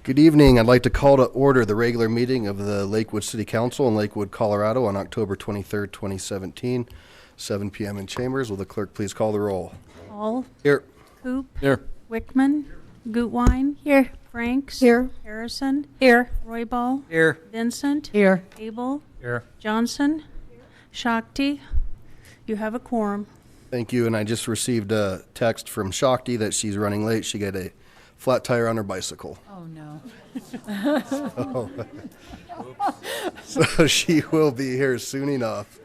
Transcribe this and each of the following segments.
Good evening. I'd like to call to order the regular meeting of the Lakewood City Council in Lakewood, Colorado on October 23rd, 2017, 7 p.m. in Chambers. Will the clerk please call the roll? Hall. Here. Coop. Here. Wickman. Gutwein. Here. Franks. Here. Harrison. Here. Royball. Here. Vincent. Here. Abel. Here. Johnson. Shakti. You have a quorum. Thank you. And I just received a text from Shakti that she's running late. She got a flat tire on her bicycle. Oh, no. So she will be here soon enough,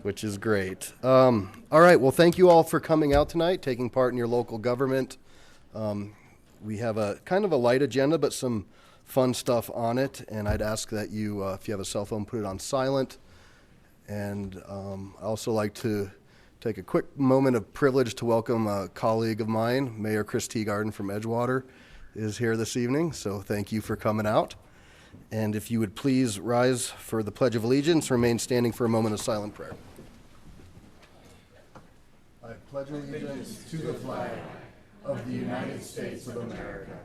which is great. All right. Well, thank you all for coming out tonight, taking part in your local government. We have a kind of a light agenda, but some fun stuff on it. And I'd ask that you, if you have a cell phone, put it on silent. And I also like to take a quick moment of privilege to welcome a colleague of mine, Mayor Chris Teagarden from Edgewater, is here this evening. So thank you for coming out. And if you would please rise for the Pledge of Allegiance, remain standing for a moment of silent prayer. I pledge allegiance to the flag of the United States of America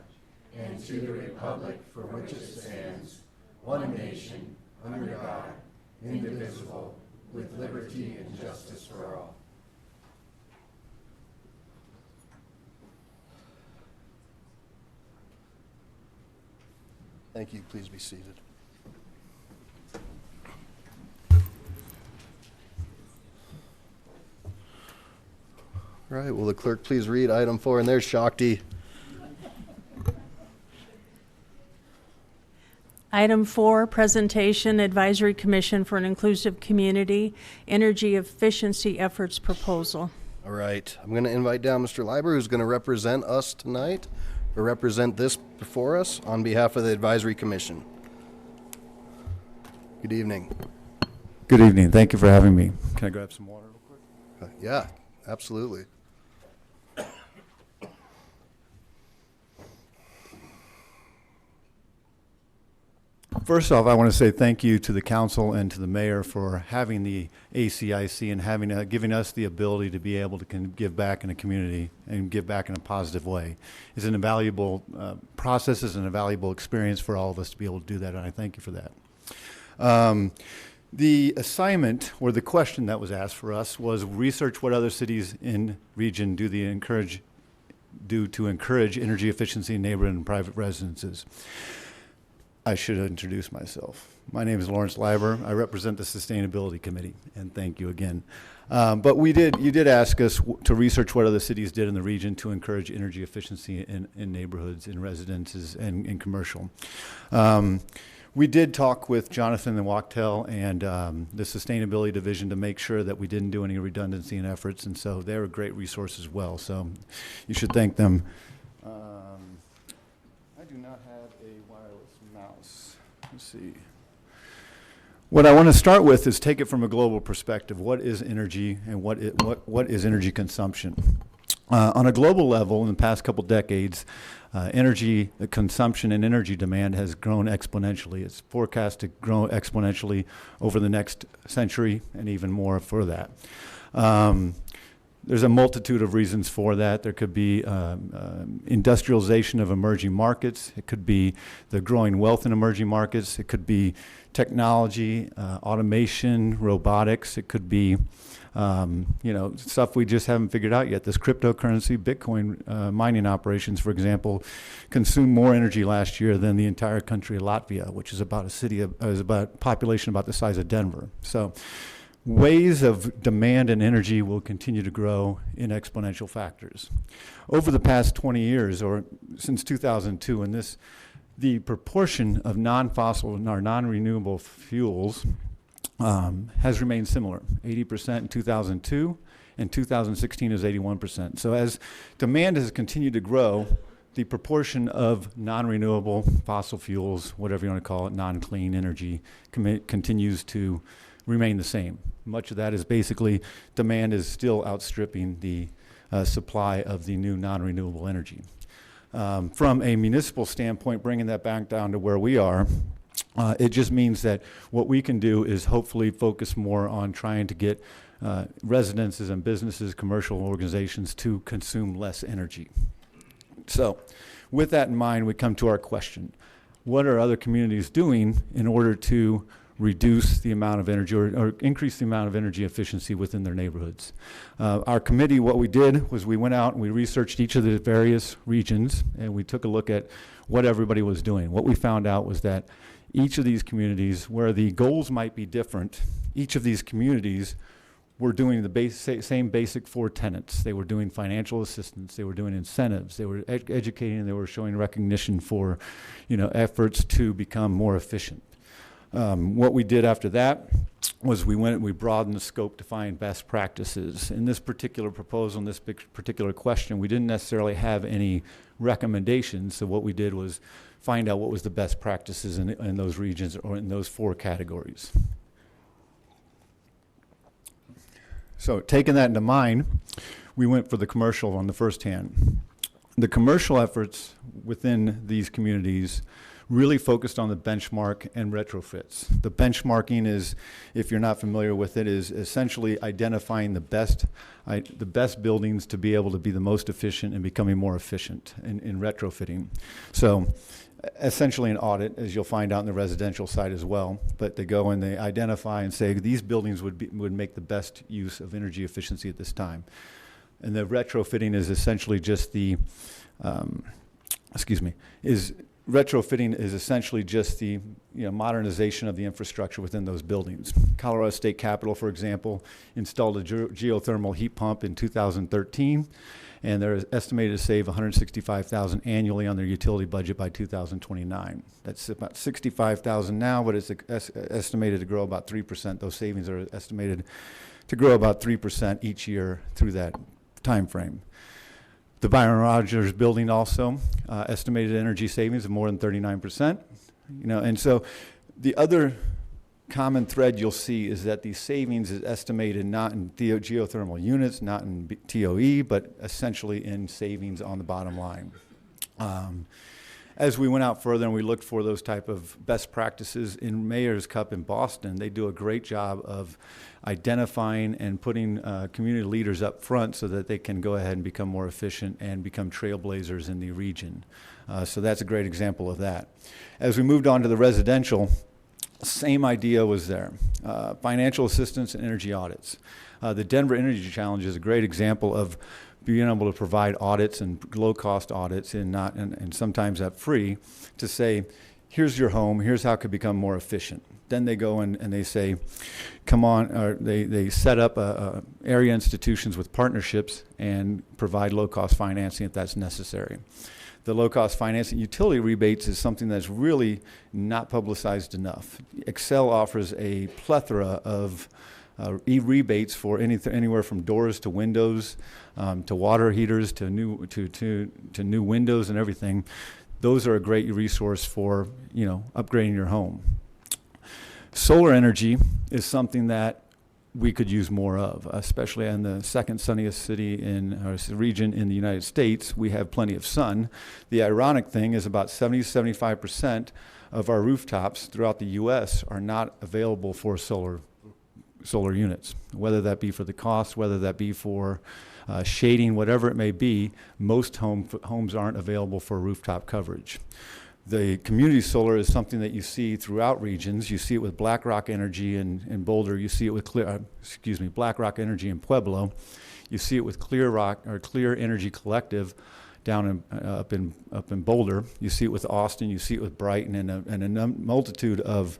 and to the republic for which it stands, one nation, under God, indivisible, with liberty and justice for all. Thank you. Please be seated. All right. Will the clerk please read item 4? And there's Shakti. Item 4, Presentation Advisory Commission for an Inclusive Community Energy Efficiency Efforts Proposal. All right. I'm going to invite down Mr. Leiber, who's going to represent us tonight, or represent this before us on behalf of the Advisory Commission. Good evening. Good evening. Thank you for having me. Can I grab some water real quick? Yeah, absolutely. First off, I want to say thank you to the council and to the mayor for having the ACIC and having giving us the ability to be able to give back in the community and give back in a positive way. It's an invaluable process, it's an invaluable experience for all of us to be able to do that, and I thank you for that. The assignment, or the question that was asked for us, was research what other cities in region do to encourage energy efficiency in neighborhood and private residences. I should introduce myself. My name is Lawrence Leiber. I represent the Sustainability Committee, and thank you again. But you did ask us to research what other cities did in the region to encourage energy efficiency in neighborhoods, in residences, and in commercial. We did talk with Jonathan and Wachtell and the Sustainability Division to make sure that we didn't do any redundancy in efforts, and so they're a great resource as well, so you should thank them. I do not have a wireless mouse. Let's see. What I want to start with is take it from a global perspective. What is energy and what is energy consumption? On a global level, in the past couple decades, energy consumption and energy demand has grown exponentially. It's forecast to grow exponentially over the next century and even more for that. There's a multitude of reasons for that. There could be industrialization of emerging markets. It could be the growing wealth in emerging markets. It could be technology, automation, robotics. It could be stuff we just haven't figured out yet. This cryptocurrency, Bitcoin mining operations, for example, consumed more energy last year than the entire country of Latvia, which is about a population about the size of Denver. So ways of demand and energy will continue to grow in exponential factors. Over the past 20 years, or since 2002, the proportion of non-fossil or non-renewable fuels has remained similar, 80% in 2002, and 2016 is 81%. So as demand has continued to grow, the proportion of non-renewable fossil fuels, whatever you want to call it, non-clean energy, continues to remain the same. Much of that is basically demand is still outstripping the supply of the new non-renewable energy. From a municipal standpoint, bringing that back down to where we are, it just means that what we can do is hopefully focus more on trying to get residences and businesses, commercial organizations to consume less energy. So with that in mind, we come to our question. What are other communities doing in order to reduce the amount of energy or increase the amount of energy efficiency within their neighborhoods? Our committee, what we did was we went out and we researched each of the various regions, and we took a look at what everybody was doing. What we found out was that each of these communities, where the goals might be different, each of these communities were doing the same basic 4 tenets. They were doing financial assistance, they were doing incentives, they were educating, and they were showing recognition for, efforts to become more efficient. What we did after that was we broadened the scope to find best practices. In this particular proposal, in this particular question, we didn't necessarily have any recommendations, so what we did was find out what was the best practices in those regions or in those 4 categories. So taking that into mind, we went for the commercial on the first hand. The commercial efforts within these communities really focused on the benchmark and retrofits. The benchmarking is, if you're not familiar with it, is essentially identifying the best buildings to be able to be the most efficient and becoming more efficient in retrofitting. So essentially an audit, as you'll find out in the residential side as well, but they go and they identify and say these buildings would make the best use of energy efficiency at this time. And the retrofitting is essentially just retrofitting is essentially just the modernization of the infrastructure within those buildings. Colorado State Capitol, for example, installed a geothermal heat pump in 2013, and they're estimated to save $165,000 annually on their utility budget by 2029. That's about $65,000 now, but it's estimated to grow about 3%. Those savings are estimated to grow about 3% each year through that time frame. The Byron Rogers building also estimated energy savings of more than 39%. And so the other common thread you'll see is that these savings is estimated not in geothermal units, not in TOE, but essentially in savings on the bottom line. As we went out further and we looked for those type of best practices in Mayor's Cup in Boston, they do a great job of identifying and putting community leaders up front so that they can go ahead and become more efficient and become trailblazers in the region. So that's a great example of that. As we moved on to the residential, same idea was there. Financial assistance and energy audits. The Denver Energy Challenge is a great example of being able to provide audits and low-cost audits and sometimes at free to say, here's your home, here's how it could become more efficient. Then they go in and they say, come on, or they set up area institutions with partnerships and provide low-cost financing if that's necessary. The low-cost financing utility rebates is something that's really not publicized enough. Excel offers a plethora of rebates for anywhere from doors to windows, to water heaters, to new windows and everything. Those are a great resource for upgrading your home. Solar energy is something that we could use more of, especially in the second sunniest city in our region in the United States. We have plenty of sun. The ironic thing is about 70-75% of our rooftops throughout the U.S. are not available for solar units, whether that be for the cost, whether that be for shading, whatever it may be. Most homes aren't available for rooftop coverage. The community solar is something that you see throughout regions. You see it with BlackRock Energy in Boulder. You see it with BlackRock Energy in Pueblo. You see it with Clear Energy Collective down up in Boulder. You see it with Austin. You see it with Brighton and a multitude of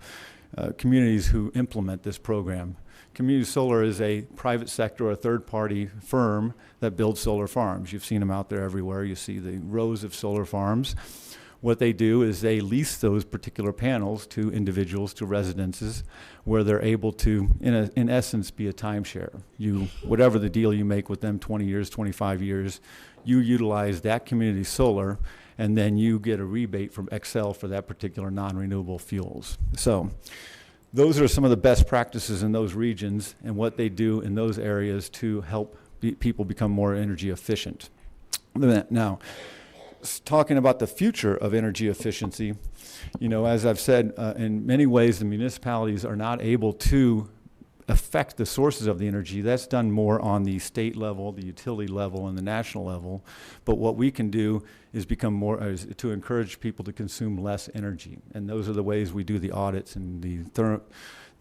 communities who implement this program. Community solar is a private sector or a third-party firm that builds solar farms. You've seen them out there everywhere. You see the rows of solar farms. What they do is they lease those particular panels to individuals, to residences, where they're able to, in essence, be a timeshare. Whatever the deal you make with them, 20 years, 25 years, you utilize that community solar, and then you get a rebate from Xcel for that particular non-renewable fuels. So those are some of the best practices in those regions and what they do in those areas to help people become more energy efficient. Now, talking about the future of energy efficiency, as I've said, in many ways the municipalities are not able to affect the sources of the energy. That's done more on the state level, the utility level, and the national level. But what we can do is become more, is to encourage people to consume less energy. And those are the ways we do the audits and the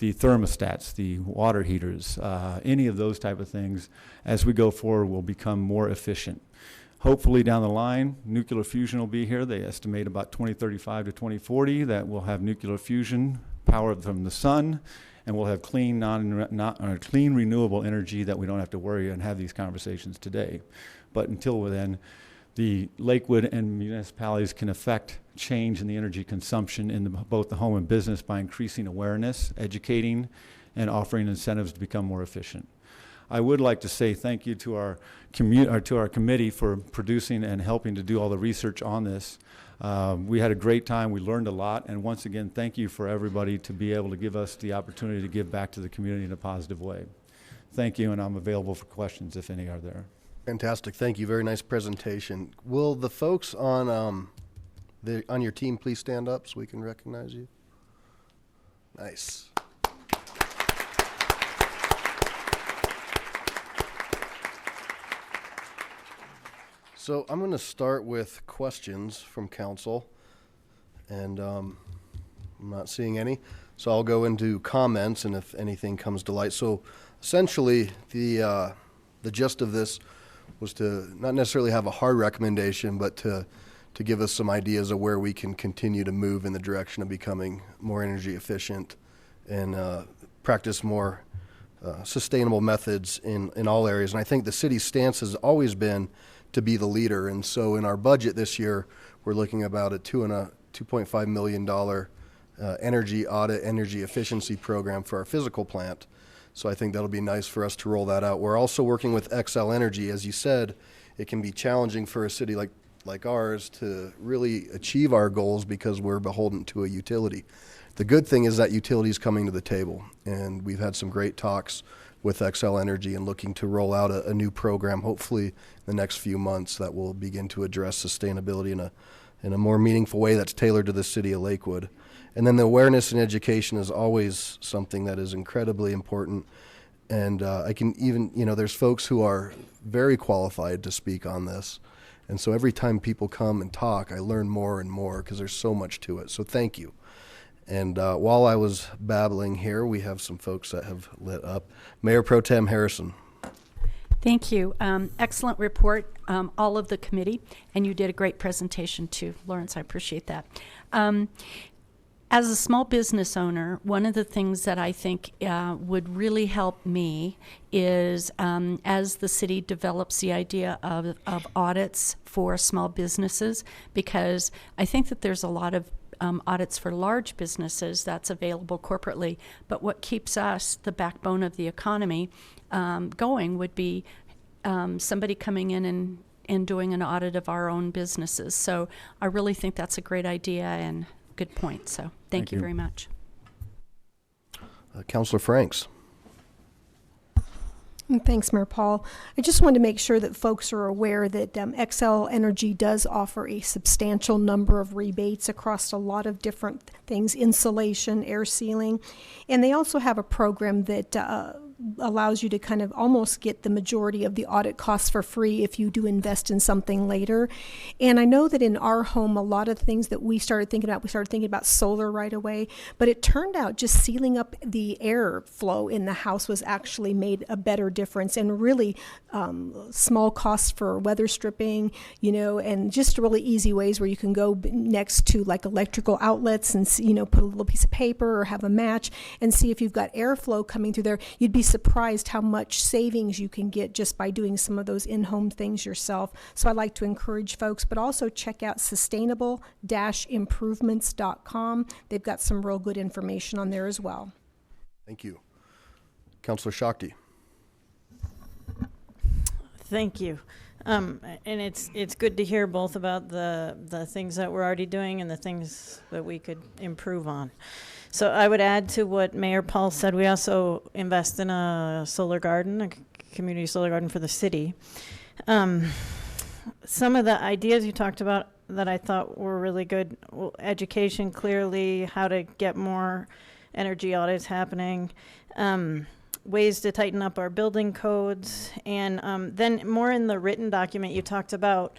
thermostats, the water heaters, any of those type of things. As we go forward, will become more efficient. Hopefully down the line, nuclear fusion will be here. They estimate about 2035 to 2040 that we'll have nuclear fusion power from the sun, and we'll have clean, clean renewable energy that we don't have to worry and have these conversations today. But until then, the Lakewood and municipalities can affect change in the energy consumption in both the home and business by increasing awareness, educating, and offering incentives to become more efficient. I would like to say thank you to our committee for producing and helping to do all the research on this. We had a great time. We learned a lot. And once again, thank you for everybody to be able to give us the opportunity to give back to the community in a positive way. Thank you, and I'm available for questions if any are there. Fantastic. Thank you. Very nice presentation. Will the folks on your team please stand up so we can recognize you? Nice. So I'm going to start with questions from council, and I'm not seeing any. So I'll go into comments, and if anything comes to light. So essentially, the gist of this was to not necessarily have a hard recommendation, but to give us some ideas of where we can continue to move in the direction of becoming more energy efficient and practice more sustainable methods in all areas. And I think the city's stance has always been to be the leader. And so in our budget this year, we're looking about a $2.5 million energy audit, energy efficiency program for our physical plant. So I think that'll be nice for us to roll that out. We're also working with Xcel Energy. As you said, it can be challenging for a city like ours to really achieve our goals because we're beholden to a utility. The good thing is that utility is coming to the table, and we've had some great talks with Xcel Energy and looking to roll out a new program, hopefully in the next few months, that will begin to address sustainability in a more meaningful way that's tailored to the city of Lakewood. And then the awareness and education is always something that is incredibly important. And I can even, there's folks who are very qualified to speak on this. And so every time people come and talk, I learn more and more because there's so much to it. So thank you. And while I was babbling here, we have some folks that have lit up. Mayor Pro Tem Harrison. Thank you. Excellent report, all of the committee, and you did a great presentation too, Lawrence. I appreciate that. As a small business owner, one of the things that I think would really help me is as the city develops the idea of audits for small businesses, because I think that there's a lot of audits for large businesses that's available corporately, but what keeps us, the backbone of the economy, going would be somebody coming in and doing an audit of our own businesses. So I really think that's a great idea and good point. So thank you very much. Councilor Franks. Thanks, Mayor Paul. I just want to make sure that folks are aware that Xcel Energy does offer a substantial number of rebates across a lot of different things, insulation, air sealing, and they also have a program that allows you to kind of almost get the majority of the audit costs for free if you do invest in something later. And I know that in our home, a lot of things that we started thinking about solar right away, but it turned out just sealing up the air flow in the house was actually made a better difference, and really small costs for weather stripping, and just really easy ways where you can go next to like electrical outlets and, put a little piece of paper or have a match and see if you've got airflow coming through there. You'd be surprised how much savings you can get just by doing some of those in-home things yourself. So I like to encourage folks, but also check out sustainable-improvements.com. They've got some real good information on there as well. Thank you. Councilor Shakti. Thank you. And it's good to hear both about the things that we're already doing and the things that we could improve on. So I would add to what Mayor Paul said, we also invest in a solar garden, a community solar garden for the city. Some of the ideas you talked about that I thought were really good, education, clearly, how to get more energy audits happening. ways to tighten up our building codes. And then more in the written document, you talked about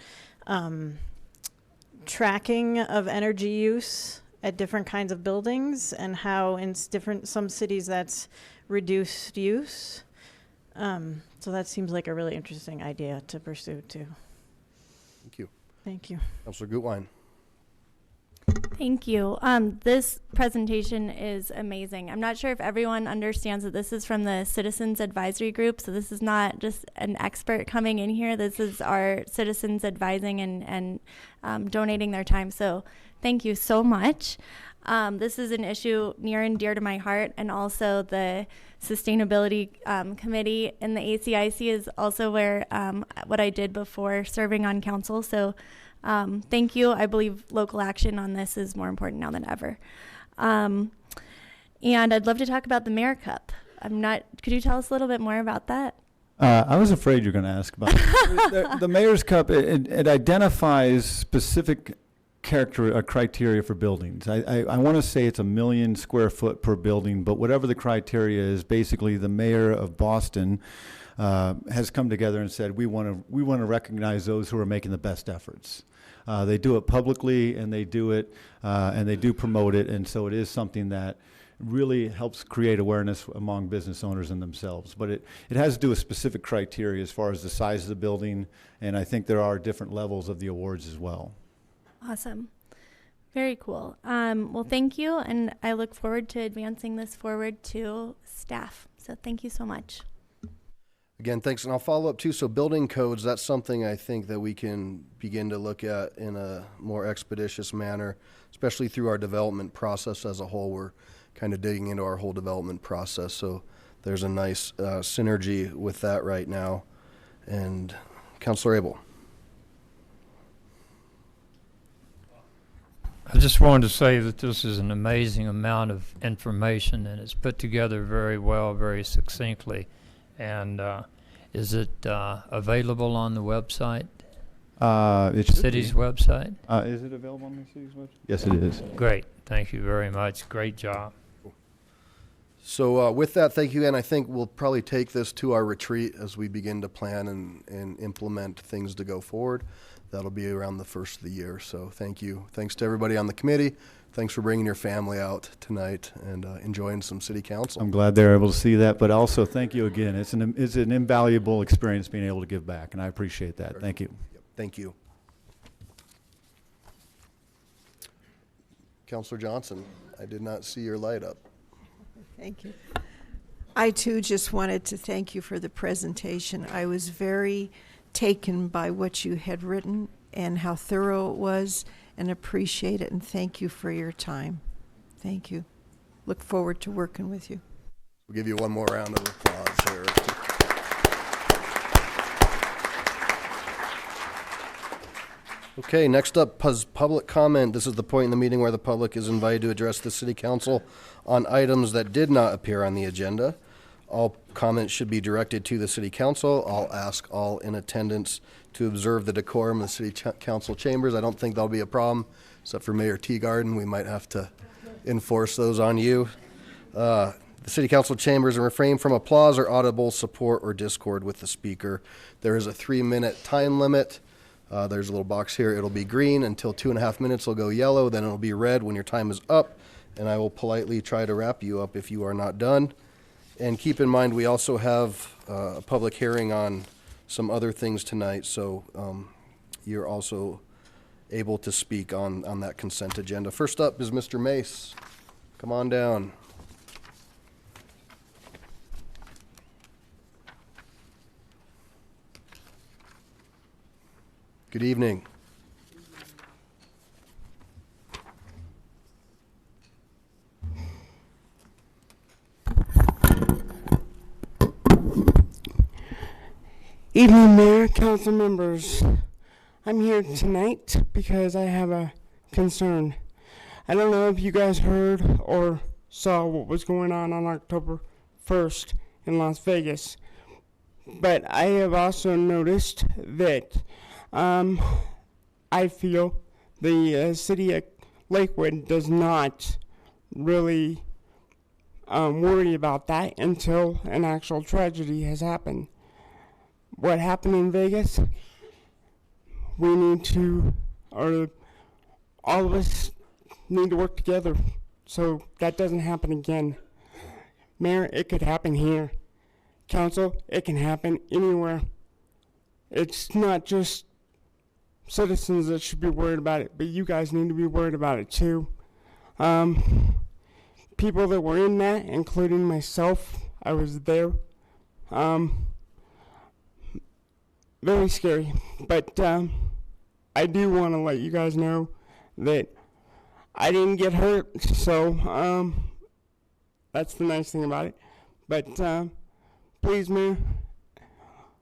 tracking of energy use at different kinds of buildings and how in some cities that's reduced use. So that seems like a really interesting idea to pursue too. Thank you. Thank you. Councilor Gutwein. Thank you. This presentation is amazing. I'm not sure if everyone understands that this is from the Citizens Advisory Group, so this is not just an expert coming in here. This is our citizens advising and donating their time. So thank you so much. This is an issue near and dear to my heart, and also the Sustainability Committee in the ACIC is also where what I did before serving on council. So thank you. I believe local action on this is more important now than ever. And I'd love to talk about the Mayor Cup. Could you tell us a little bit more about that? I was afraid you were going to ask about it. The Mayor's Cup, it identifies specific criteria for buildings. I want to say it's 1 million square foot per building, but whatever the criteria is, basically the mayor of Boston has come together and said we want to recognize those who are making the best efforts. They do it publicly, and they do it and they do promote it, and so it is something that really helps create awareness among business owners and themselves. But it has to do with specific criteria as far as the size of the building, and I think there are different levels of the awards as well. Awesome. Very cool. Well, thank you, and I look forward to advancing this forward to staff. So thank you so much. Again, thanks, and I'll follow up too. So building codes, that's something I think that we can begin to look at in a more expeditious manner, especially through our development process as a whole. We're kind of digging into our whole development process, so there's a nice synergy with that right now. And Councilor Abel. I just wanted to say that this is an amazing amount of information, and it's put together very well, very succinctly. And is it available on the website? It should City's be. website? Is it available on the city's website? Yes, it is. Great. Thank you very much. Great job. So with that, thank you, and I think we'll probably take this to our retreat as we begin to plan and implement things to go forward. That'll be around the first of the year. So thank you. Thanks to everybody on the committee. Thanks for bringing your family out tonight and enjoying some city council. I'm glad they're able to see that, but also thank you again. It's an invaluable experience being able to give back, and I appreciate that. Thank you. Yep, thank you. Councilor Johnson, I did not see your light up. Thank you. I too just wanted to thank you for the presentation. I was very taken by what you had written and how thorough it was, and appreciate it, and thank you for your time. Thank you. Look forward to working with you. We'll give you one more round of applause here. Okay, next up is public comment. This is the point in the meeting where the public is invited to address the city council on items that did not appear on the agenda. All comments should be directed to the city council. I'll ask all in attendance to observe the decorum of the city council chambers. I don't think that'll be a problem, except for Mayor Teagarden. We might have to enforce those on you. The city council chambers, and refrain from applause or audible support or discord with the speaker. There is a 3-minute time limit. There's a little box here. It'll be green until 2.5 minutes. It'll go yellow. Then it'll be red when your time is up. And I will politely try to wrap you up if you are not done. And keep in mind, we also have a public hearing on some other things tonight. So you're also able to speak on that consent agenda. First up is Mr. Mace. Come on down. Good evening. Evening, Mayor, council members. I'm here tonight because I have a concern. I don't know if you guys heard or saw what was going on October 1st in Las Vegas, but I have also noticed that I feel the city of Lakewood does not really worry about that until an actual tragedy has happened. What happened in Vegas, we need to, or all of us need to work together so that doesn't happen again. Mayor, it could happen here. Council, it can happen anywhere. It's not just citizens that should be worried about it, but you guys need to be worried about it too. People that were in that, including myself, I was there. Very scary, but I do want to let you guys know that I didn't get hurt, so that's the nice thing about it. But please, Mayor,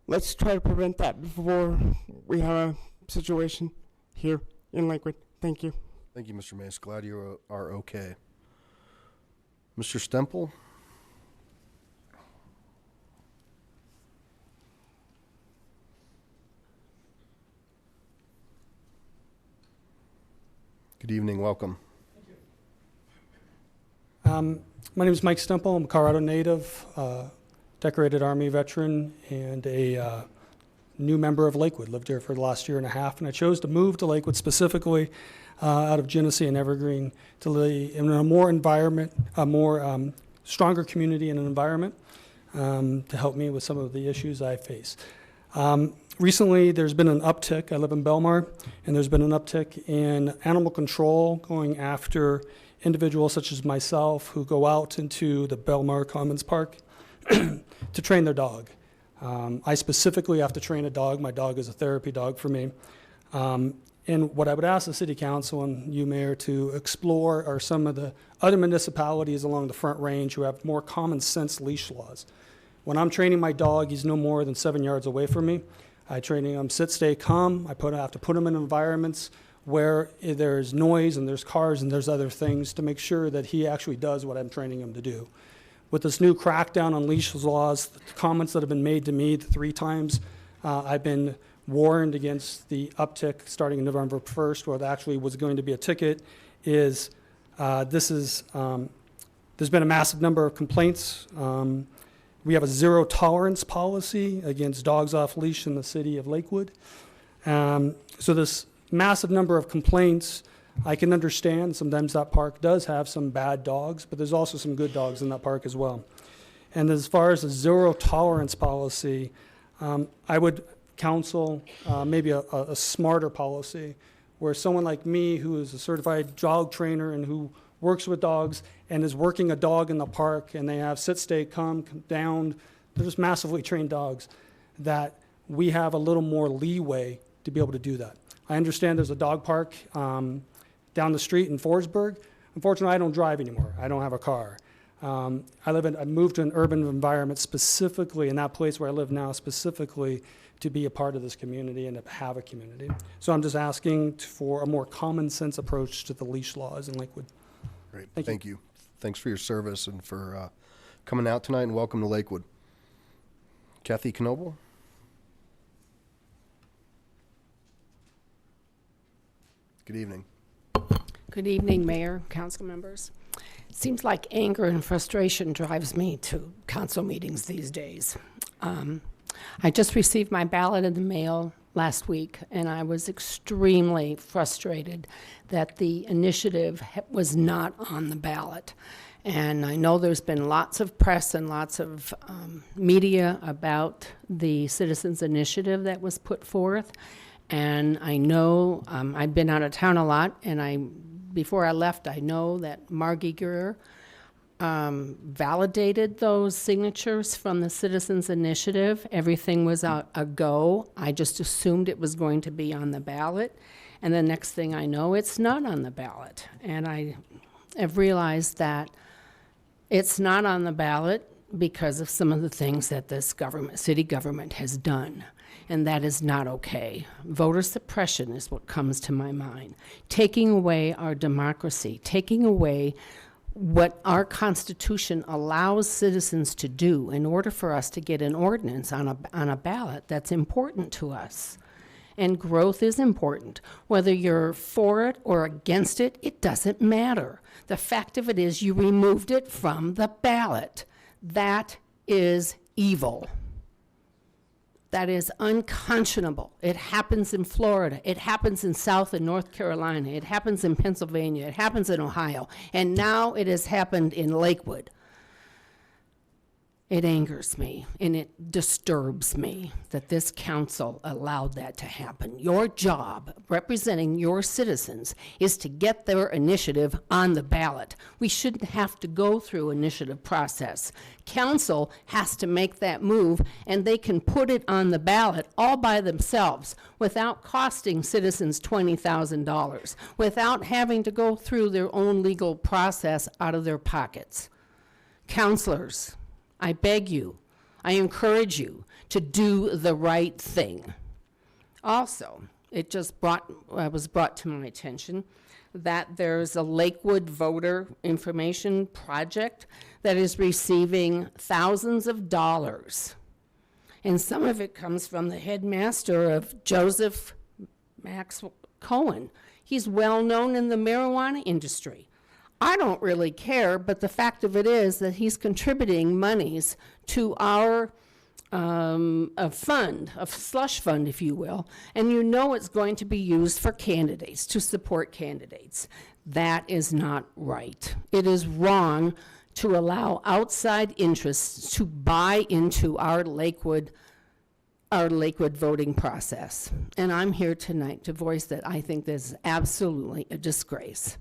let's try to prevent that before we have a situation here in Lakewood. Thank you. Thank you, Mr. Mace. Glad you are okay. Mr. Stemple? Good evening. Welcome. My name is Mike Stemple. I'm a Colorado native, decorated Army veteran, and a new member of Lakewood. Lived here for the last year and a half, and I chose to move to Lakewood specifically out of Genesee and Evergreen to live in a more stronger community and an environment to help me with some of the issues I face. Recently, there's been an uptick. I live in Belmar, and there's been an uptick in animal control going after individuals such as myself who go out into the Belmar Commons Park to train their dog. I specifically have to train a dog. My dog is a therapy dog for me. And what I would ask the City Council and you, Mayor, to explore are some of the other municipalities along the Front Range who have more common sense leash laws. When I'm training my dog, he's no more than 7 yards away from me. I train him sit, stay, come. I have to put him in environments where there's noise and there's cars and there's other things to make sure that he actually does what I'm training him to do. With this new crackdown on leash laws, the comments that have been made to me the 3 times I've been warned against the uptick starting November 1st, where there actually was going to be a ticket, is there's been a massive number of complaints. We have a zero tolerance policy against dogs off leash in the city of Lakewood. So this massive number of complaints, I can understand. Sometimes that park does have some bad dogs, but there's also some good dogs in that park as well. And as far as the zero tolerance policy, I would counsel maybe a smarter policy where someone like me, who is a certified dog trainer and who works with dogs and is working a dog in the park, and they have sit, stay, come down, they're just massively trained dogs, that we have a little more leeway to be able to do that. I understand there's a dog park down the street in Forsberg. Unfortunately, I don't drive anymore. I don't have a car. I moved to an urban environment specifically in that place where I live now, specifically to be a part of this community and to have a community. So I'm just asking for a more common sense approach to the leash laws in Lakewood. Great. Thank you. Thanks for your service and for coming out tonight, and welcome to Lakewood. Kathy Knoble? Good evening. Good evening, Mayor, council members. It seems like anger and frustration drives me to council meetings these days. I just received my ballot in the mail last week, and I was extremely frustrated that the initiative was not on the ballot. And I know there's been lots of press and lots of media about the Citizens Initiative that was put forth. And I know I've been out of town a lot, and before I left, I know that Margie Greer validated those signatures from the Citizens Initiative. Everything was a go. I just assumed it was going to be on the ballot. And the next thing I know, it's not on the ballot. And I have realized that it's not on the ballot because of some of the things that this city government has done. And that is not okay. Voter suppression is what comes to my mind. Taking away our democracy, taking away what our Constitution allows citizens to do in order for us to get an ordinance on a ballot that's important to us. And growth is important. Whether you're for it or against it, it doesn't matter. The fact of it is you removed it from the ballot. That is evil. That is unconscionable. It happens in Florida. It happens in South and North Carolina. It happens in Pennsylvania. It happens in Ohio. And now it has happened in Lakewood. It angers me and it disturbs me that this council allowed that to happen. Your job, representing your citizens, is to get their initiative on the ballot. We shouldn't have to go through initiative process. Council has to make that move, and they can put it on the ballot all by themselves without costing citizens $20,000, without having to go through their own legal process out of their pockets. Councilors, I beg you, I encourage you to do the right thing. Also, it just was brought to my attention that there's a Lakewood voter information project that is receiving thousands of dollars. And some of it comes from the headmaster of Joseph Max Cohen. He's well known in the marijuana industry. I don't really care, but the fact of it is that he's contributing monies to our a fund, a slush fund, if you will, and you know it's going to be used for candidates, to support candidates. That is not right. It is wrong to allow outside interests to buy into our Lakewood voting process. And I'm here tonight to voice that I think this is absolutely a disgrace.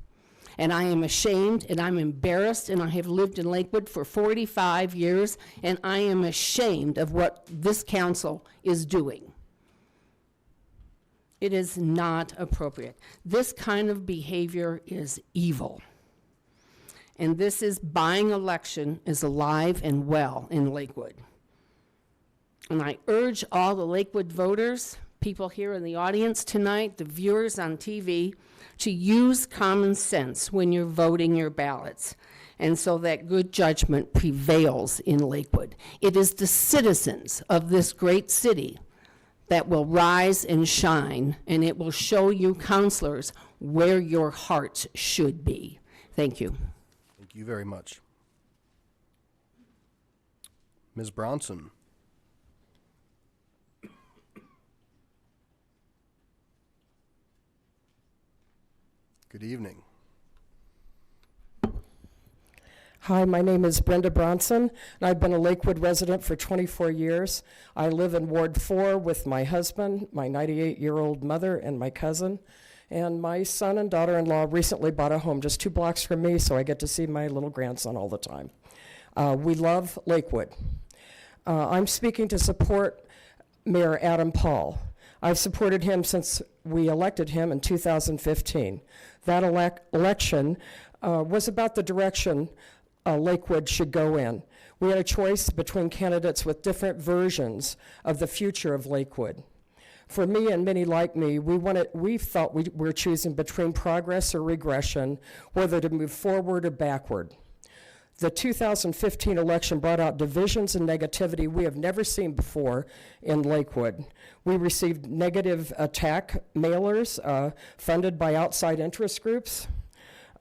And I am ashamed and I'm embarrassed, and I have lived in Lakewood for 45 years, and I am ashamed of what this council is doing. It is not appropriate. This kind of behavior is evil. And this is buying election is alive and well in Lakewood. And I urge all the Lakewood voters, people here in the audience tonight, the viewers on TV, to use common sense when you're voting your ballots, and so that good judgment prevails in Lakewood. It is the citizens of this great city that will rise and shine, and it will show you, councilors, where your hearts should be. Thank you. Thank you very much. Ms. Bronson. Good evening. Hi, my name is Brenda Bronson, and I've been a Lakewood resident for 24 years. I live in Ward 4 with my husband, my 98-year-old mother, and my cousin. And my son and daughter-in-law recently bought a home just 2 blocks from me, so I get to see my little grandson all the time. We love Lakewood. I'm speaking to support Mayor Adam Paul. I've supported him since we elected him in 2015. That election was about the direction Lakewood should go in. We had a choice between candidates with different versions of the future of Lakewood. For me and many like me, we felt we were choosing between progress or regression, whether to move forward or backward. The 2015 election brought out divisions and negativity we have never seen before in Lakewood. We received negative attack mailers funded by outside interest groups.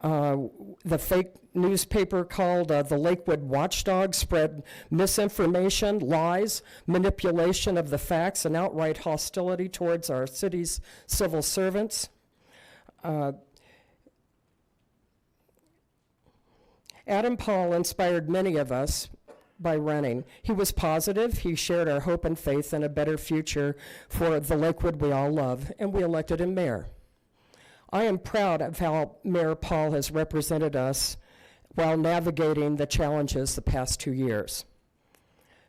The fake newspaper called the Lakewood Watchdog spread misinformation, lies, manipulation of the facts, and outright hostility towards our city's civil servants. Adam Paul inspired many of us by running. He was positive. He shared our hope and faith in a better future for the Lakewood we all love, and we elected him mayor. I am proud of how Mayor Paul has represented us while navigating the challenges the past 2 years.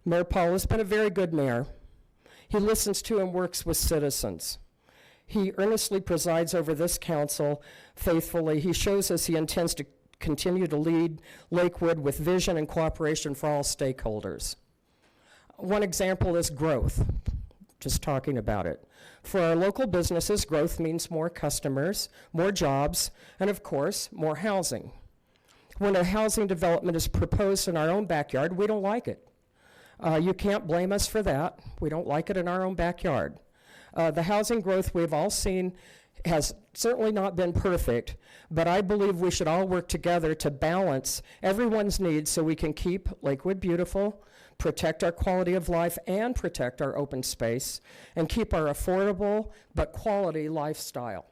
Mayor Paul has been a very good mayor. He listens to and works with citizens. He earnestly presides over this council faithfully. He shows us he intends to continue to lead Lakewood with vision and cooperation for all stakeholders. One example is growth, just talking about it. For our local businesses, growth means more customers, more jobs, and of course, more housing. When a housing development is proposed in our own backyard, we don't like it. You can't blame us for that. We don't like it in our own backyard. The housing growth we've all seen has certainly not been perfect, but I believe we should all work together to balance everyone's needs so we can keep Lakewood beautiful, protect our quality of life, and protect our open space, and keep our affordable but quality lifestyle.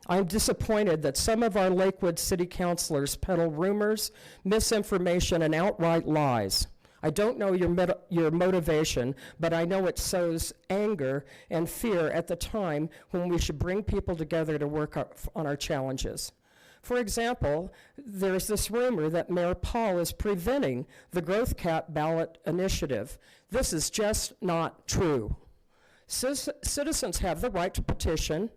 I'm disappointed that some of our Lakewood city councilors peddle rumors, misinformation, and outright lies. I don't know your motivation, but I know it sows anger and fear at the time when we should bring people together to work on our challenges. For example, there's this rumor that Mayor Paul is preventing the growth cap ballot initiative. This is just not true. Citizens have the right to petition,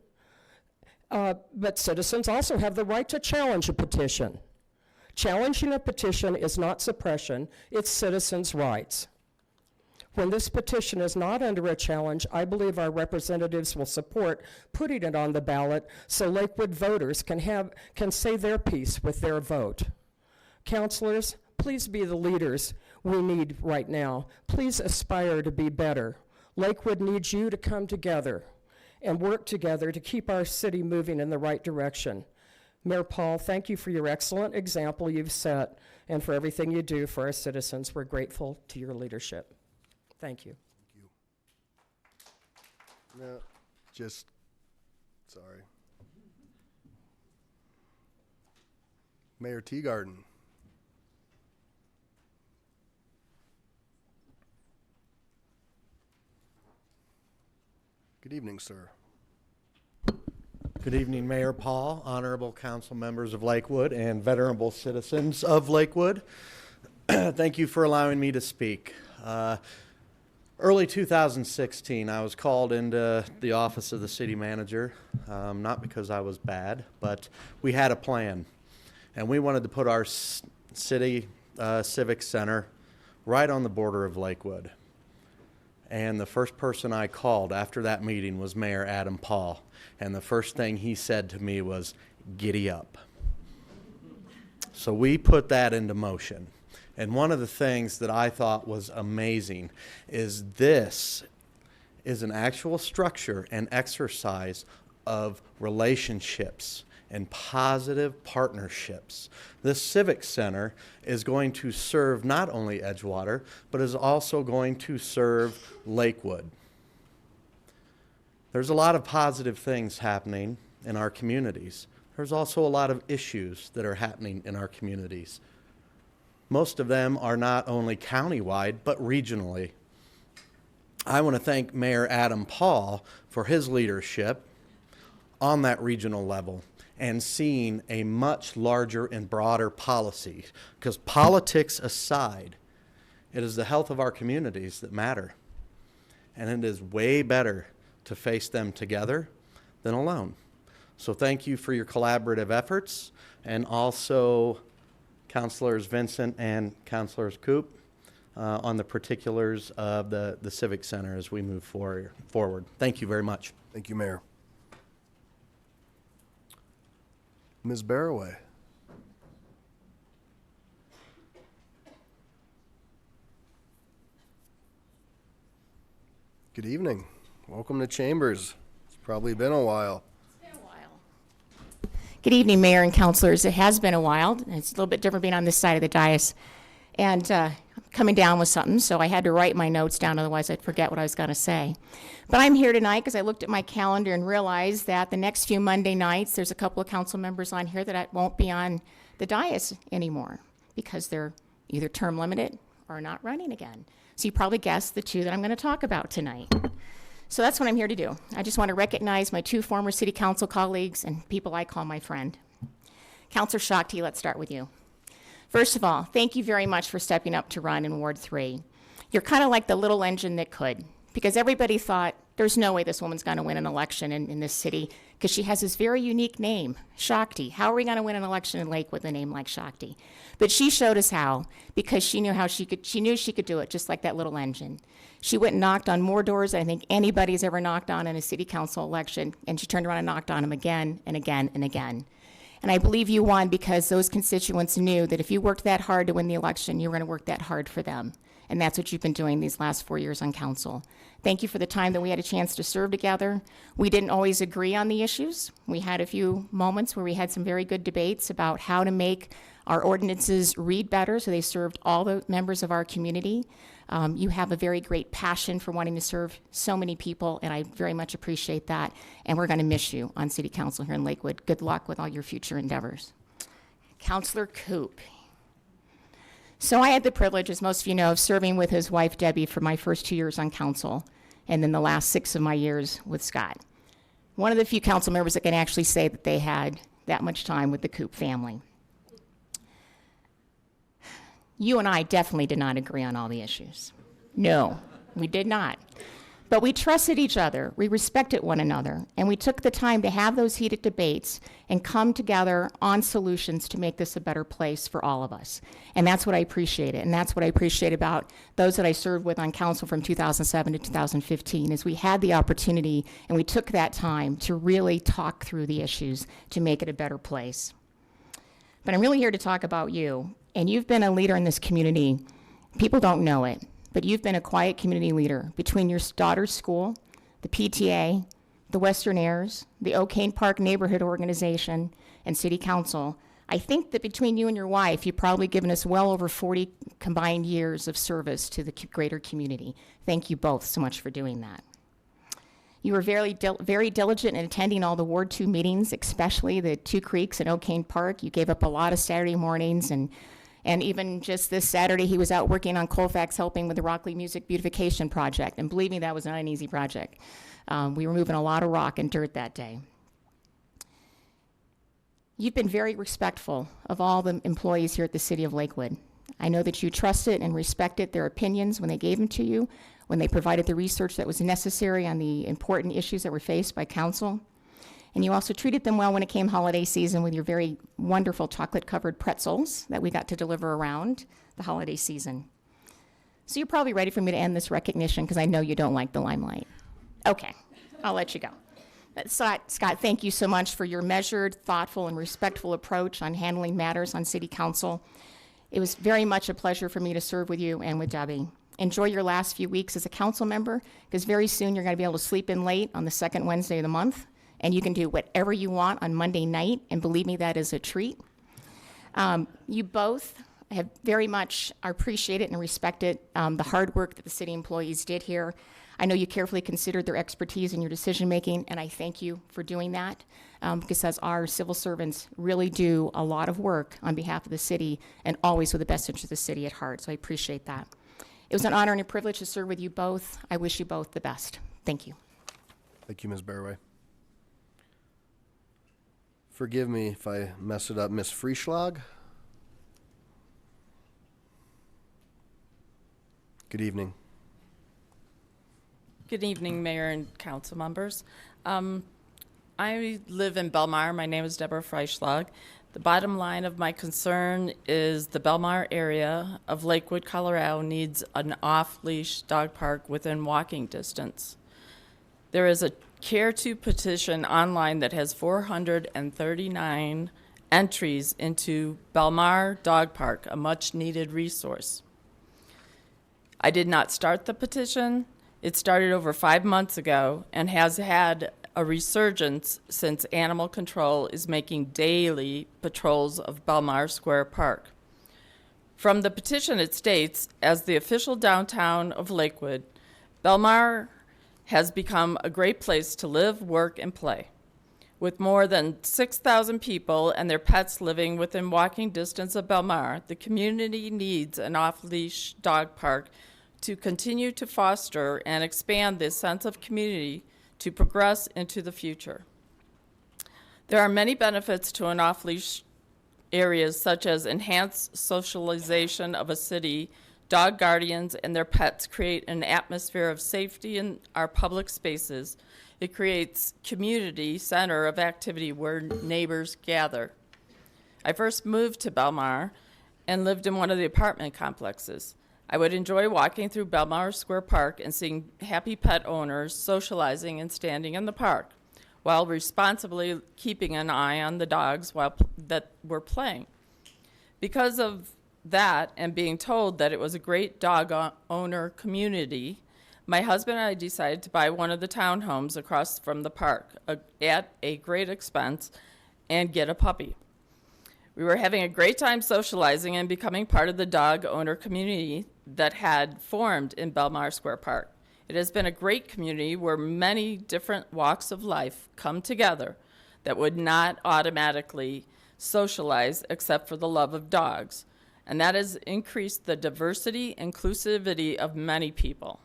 but citizens also have the right to challenge a petition. Challenging a petition is not suppression, it's citizens' rights. When this petition is not under a challenge, I believe our representatives will support putting it on the ballot so Lakewood voters can say their piece with their vote. Councilors, please be the leaders we need right now. Please aspire to be better. Lakewood needs you to come together and work together to keep our city moving in the right direction. Mayor Paul, thank you for your excellent example you've set and for everything you do for our citizens. We're grateful to your leadership. Thank you. Thank you. No, sorry. Mayor Teagarden. Good evening, sir. Good evening, Mayor Paul, honorable council members of Lakewood, and venerable citizens of Lakewood. Thank you for allowing me to speak. Early 2016, I was called into the office of the city manager, not because I was bad, but we had a plan, and we wanted to put our city civic center right on the border of Lakewood. And the first person I called after that meeting was Mayor Adam Paul. And the first thing he said to me was, "Giddy up." So we put that into motion. And one of the things that I thought was amazing is this is an actual structure and exercise of relationships and positive partnerships. This Civic Center is going to serve not only Edgewater, but is also going to serve Lakewood. There's a lot of positive things happening in our communities. There's also a lot of issues that are happening in our communities. Most of them are not only countywide, but regionally. I want to thank Mayor Adam Paul for his leadership on that regional level and seeing a much larger and broader policy. Because politics aside, it is the health of our communities that matter. And it is way better to face them together than alone. So thank you for your collaborative efforts, and also Councilors Vincent and Councilors Coop on the particulars of the Civic Center as we move forward. Thank you very much. Thank you, Mayor. Ms. Barraway. Good evening. Welcome to Chambers. It's probably been a while. Good evening, Mayor and councilors. It has been a while. It's a little bit different being on this side of the dais. And I'm coming down with something, so I had to write my notes down, otherwise I'd forget what I was going to say. But I'm here tonight because I looked at my calendar and realized that the next few Monday nights, there's a couple of council members on here that won't be on the dais anymore because they're either term limited or not running again. So you probably guessed the two that I'm going to talk about tonight. So that's what I'm here to do. I just want to recognize my two former city council colleagues and people I call my friend. Councilor Shakti, let's start with you. First of all, thank you very much for stepping up to run in Ward 3. You're kind of like the little engine that could, because everybody thought there's no way this woman's going to win an election in this city because she has this very unique name, Shakti. How are we going to win an election in Lakewood with a name like Shakti? But she showed us how, because she knew how she knew she could do it, just like that little engine. She went and knocked on more doors than I think anybody's ever knocked on in a city council election, and she turned around and knocked on them again and again and again. And I believe you won because those constituents knew that if you worked that hard to win the election, you were going to work that hard for them. And that's what you've been doing these last 4 years on council. Thank you for the time that we had a chance to serve together. We didn't always agree on the issues. We had a few moments where we had some very good debates about how to make our ordinances read better so they served all the members of our community. You have a very great passion for wanting to serve so many people, and I very much appreciate that. And we're going to miss you on City Council here in Lakewood. Good luck with all your future endeavors. Councilor Coop. So I had the privilege, as most of you know, of serving with his wife, Debbie, for my first 2 years on council, and then the last 6 of my years with Scott. One of the few council members that can actually say that they had that much time with the Coop family. You and I definitely did not agree on all the issues. No, we did not. But we trusted each other, we respected one another, and we took the time to have those heated debates and come together on solutions to make this a better place for all of us. And that's what I appreciated, and that's what I appreciate about those that I served with on council from 2007 to 2015, is we had the opportunity and we took that time to really talk through the issues to make it a better place. But I'm really here to talk about you, and you've been a leader in this community. People don't know it, but you've been a quiet community leader between your daughter's school, the PTA, the Western Heirs, the O'Kane Park Neighborhood Organization, and City Council. I think that between you and your wife, you've probably given us well over 40 combined years of service to the greater community. Thank you both so much for doing that. You were very diligent in attending all the Ward 2 meetings, especially the Two Creeks and O'Kane Park. You gave up a lot of Saturday mornings, and even just this Saturday, he was out working on Colfax, helping with the Rockley Music Beautification Project. And believe me, that was not an easy project. We were moving a lot of rock and dirt that day. You've been very respectful of all the employees here at the City of Lakewood. I know that you trusted and respected their opinions when they gave them to you, when they provided the research that was necessary on the important issues that were faced by council. And you also treated them well when it came holiday season with your very wonderful chocolate-covered pretzels that we got to deliver around the holiday season. So you're probably ready for me to end this recognition because I know you don't like the limelight. Okay, I'll let you go. But Scott, thank you so much for your measured, thoughtful, and respectful approach on handling matters on City Council. It was very much a pleasure for me to serve with you and with Debbie. Enjoy your last few weeks as a council member, because very soon you're going to be able to sleep in late on the second Wednesday of the month, and you can do whatever you want on Monday night, and believe me, that is a treat. You both have very much appreciated and respected the hard work that the city employees did here. I know you carefully considered their expertise in your decision-making, and I thank you for doing that, because as our civil servants really do a lot of work on behalf of the city and always with the best interest of the city at heart, so I appreciate that. It was an honor and a privilege to serve with you both. I wish you both the best. Thank you. Thank you, Ms. Barway. Forgive me if I mess it up. Ms. Frieschlag? Good evening. Good evening, Mayor and council members. I live in Belmar. My name is Deborah Freischlag. The bottom line of my concern is the Belmar area of Lakewood, Colorado needs an off-leash dog park within walking distance. There is a Care to petition online that has 439 entries into Belmar Dog Park, a much-needed resource. I did not start the petition. It started over 5 months ago and has had a resurgence since Animal Control is making daily patrols of Belmar Square Park. From the petition, it states, as the official downtown of Lakewood, Belmar has become a great place to live, work, and play. With more than 6,000 people and their pets living within walking distance of Belmar, the community needs an off-leash dog park to continue to foster and expand this sense of community to progress into the future. There are many benefits to an off-leash areas, such as enhanced socialization of a city. Dog guardians and their pets create an atmosphere of safety in our public spaces. It creates community center of activity where neighbors gather. I first moved to Belmar and lived in one of the apartment complexes. I would enjoy walking through Belmar Square Park and seeing happy pet owners socializing and standing in the park while responsibly keeping an eye on the dogs that were playing. Because of that and being told that it was a great dog owner community, my husband and I decided to buy one of the townhomes across from the park at a great expense and get a puppy. We were having a great time socializing and becoming part of the dog owner community that had formed in Belmar Square Park. It has been a great community where many different walks of life come together that would not automatically socialize except for the love of dogs. And that has increased the diversity, inclusivity of many people.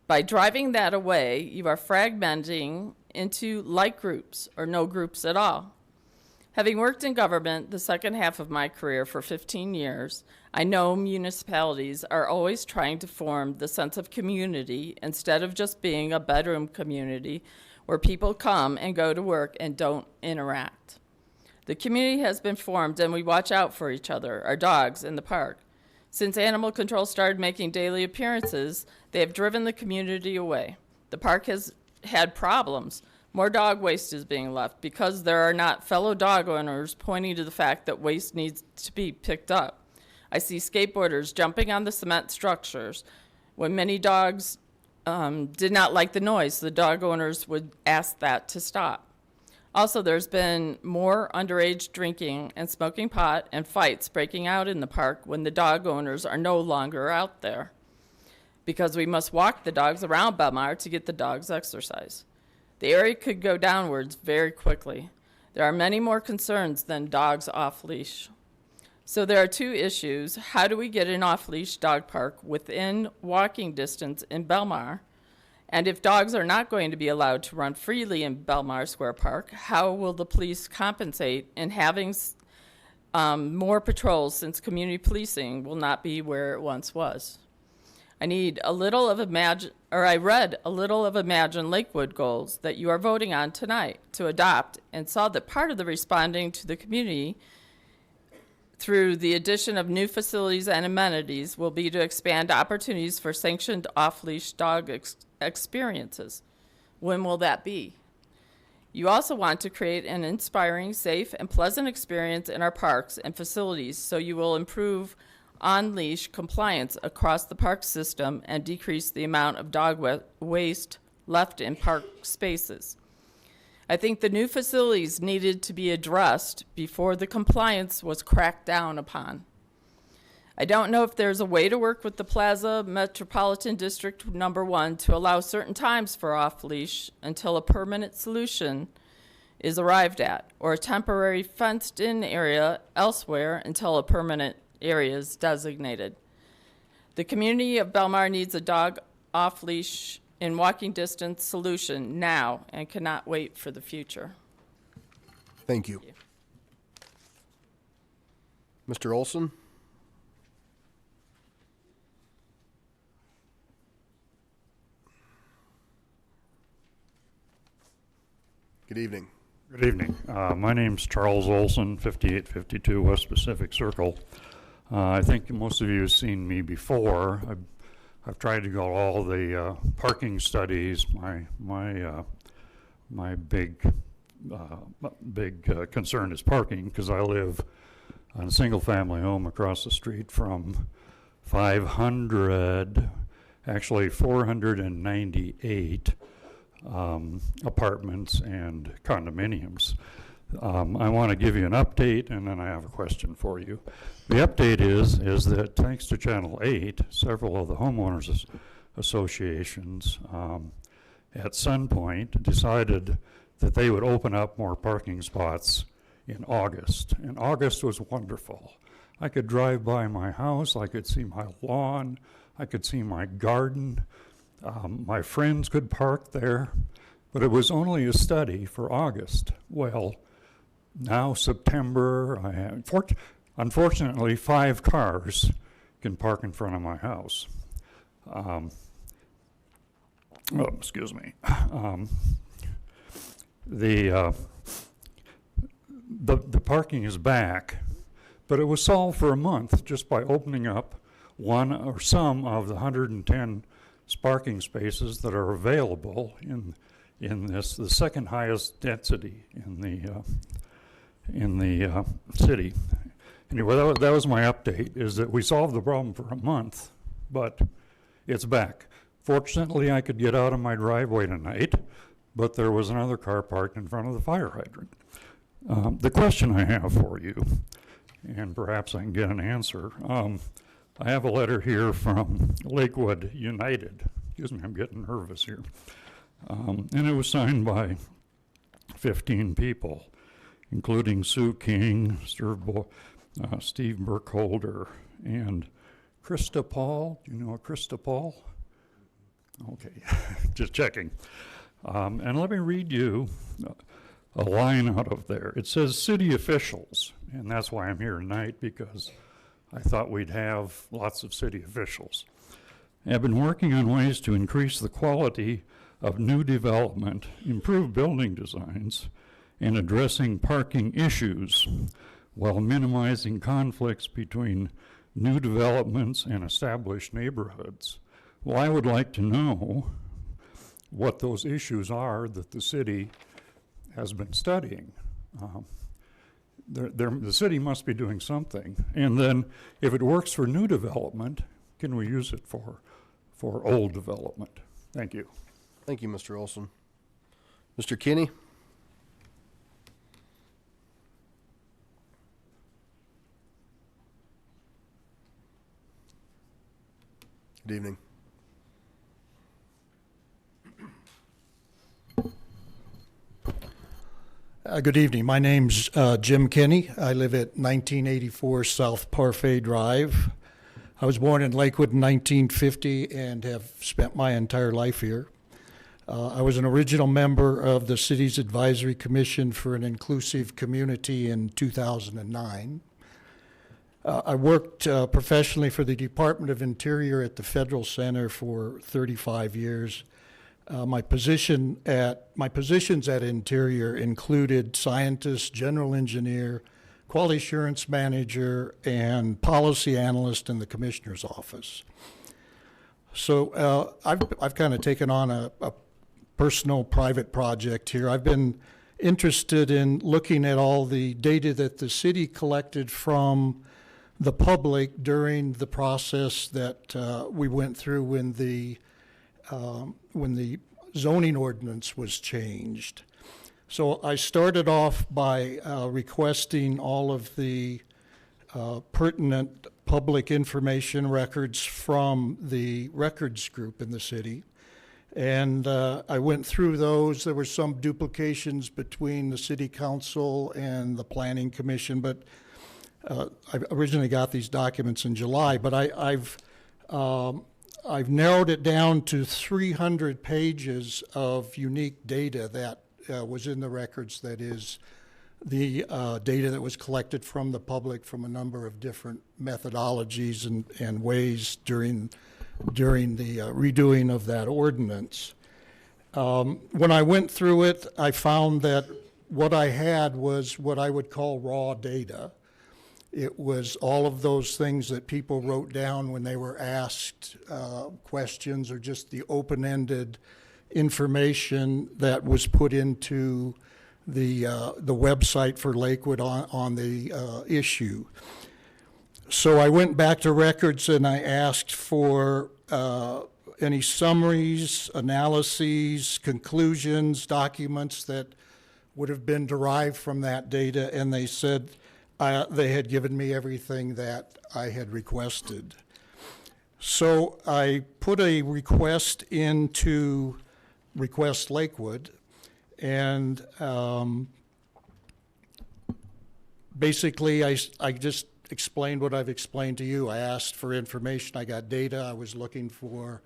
By driving that away, you are fragmenting into like groups or no groups at all. Having worked in government the second half of my career for 15 years, I know municipalities are always trying to form the sense of community instead of just being a bedroom community where people come and go to work and don't interact. The community has been formed and we watch out for each other, our dogs in the park. Since animal control started making daily appearances, they have driven the community away. The park has had problems. More dog waste is being left because there are not fellow dog owners pointing to the fact that waste needs to be picked up. I see skateboarders jumping on the cement structures. When many dogs did not like the noise, the dog owners would ask that to stop. Also, there's been more underage drinking and smoking pot and fights breaking out in the park when the dog owners are no longer out there because we must walk the dogs around Belmar to get the dogs exercise. The area could go downwards very quickly. There are many more concerns than dogs off leash. So there are two issues. How do we get an off-leash dog park within walking distance in Belmar? And if dogs are not going to be allowed to run freely in Belmar Square Park, how will the police compensate in having more patrols since community policing will not be where it once was? I read a little of Imagine Lakewood goals that you are voting on tonight to adopt and saw that part of the responding to the community through the addition of new facilities and amenities will be to expand opportunities for sanctioned off-leash dog experiences. When will that be? You also want to create an inspiring, safe, and pleasant experience in our parks and facilities so you will improve on-leash compliance across the park system and decrease the amount of dog waste left in park spaces. I think the new facilities needed to be addressed before the compliance was cracked down upon. I don't know if there's a way to work with the Plaza Metropolitan District Number 1 to allow certain times for off-leash until a permanent solution is arrived at, or a temporary fenced-in area elsewhere until a permanent area is designated. The community of Belmar needs a dog off-leash in walking distance solution now and cannot wait for the future. Thank you. Mr. Olson? Good evening. Good evening. My name's Charles Olson, 5852 West Pacific Circle. I think most of you have seen me before. I've tried to go to all the parking studies. My big concern is parking because I live on a single-family home across the street from 498 apartments and condominiums. I want to give you an update, and then I have a question for you. The update is that thanks to Channel 8, several of the homeowners associations at Sunpoint decided that they would open up more parking spots in August. And August was wonderful. I could drive by my house, I could see my lawn, I could see my garden. My friends could park there, but it was only a study for August. Well, now September, I have, unfortunately, 5 cars can park in front of my house. Excuse me. The parking is back, but it was solved for a month just by opening up one or some of the 110 parking spaces that are available in this, the second highest density in the city. Anyway, that was my update, is that we solved the problem for a month, but it's back. Fortunately, I could get out of my driveway tonight, but there was another car parked in front of the fire hydrant. The question I have for you, and perhaps I can get an answer, I have a letter here from Lakewood United. Excuse me, I'm getting nervous here. And it was signed by 15 people, including Sue King, Steve Burkholder, and Krista Paul. Do you know a Krista Paul? Okay, just checking. And let me read you a line out of there. It says city officials, and that's why I'm here tonight, because I thought we'd have lots of city officials. Have been working on ways to increase the quality of new development, improve building designs, and addressing parking issues while minimizing conflicts between new developments and established neighborhoods. Well, I would like to know what those issues are that the city has been studying. The city must be doing something. And then if it works for new development, can we use it for old development? Thank you. Thank you, Mr. Olson. Mr. Kinney? Good evening. Good evening. My name's Jim Kinney. I live at 1984 South Parfait Drive. I was born in Lakewood in 1950 and have spent my entire life here. I was an original member of the city's advisory commission for an inclusive community in 2009. I worked professionally for the Department of Interior at the Federal Center for 35 years. My positions at Interior included scientist, general engineer, quality assurance manager, and policy analyst in the commissioner's office. So I've kind of taken on a personal private project here. I've been interested in looking at all the data that the city collected from the public during the process that we went through when the zoning ordinance was changed. So I started off by requesting all of the pertinent public information records from the records group in the city. And I went through those. There were some duplications between the city council and the planning commission, but I originally got these documents in July, but I've narrowed it down to 300 pages of unique data that was in the records. That is the data that was collected from the public from a number of different methodologies and ways during the redoing of that ordinance. When I went through it, I found that what I had was what I would call raw data. It was all of those things that people wrote down when they were asked questions, or just the open-ended information that was put into the website for Lakewood on the issue. So I went back to records and I asked for any summaries, analyses, conclusions, documents that would have been derived from that data, and they said they had given me everything that I had requested. So I put a request into Request Lakewood, and basically I just explained what I've explained to you. I asked for information, I got data, I was looking for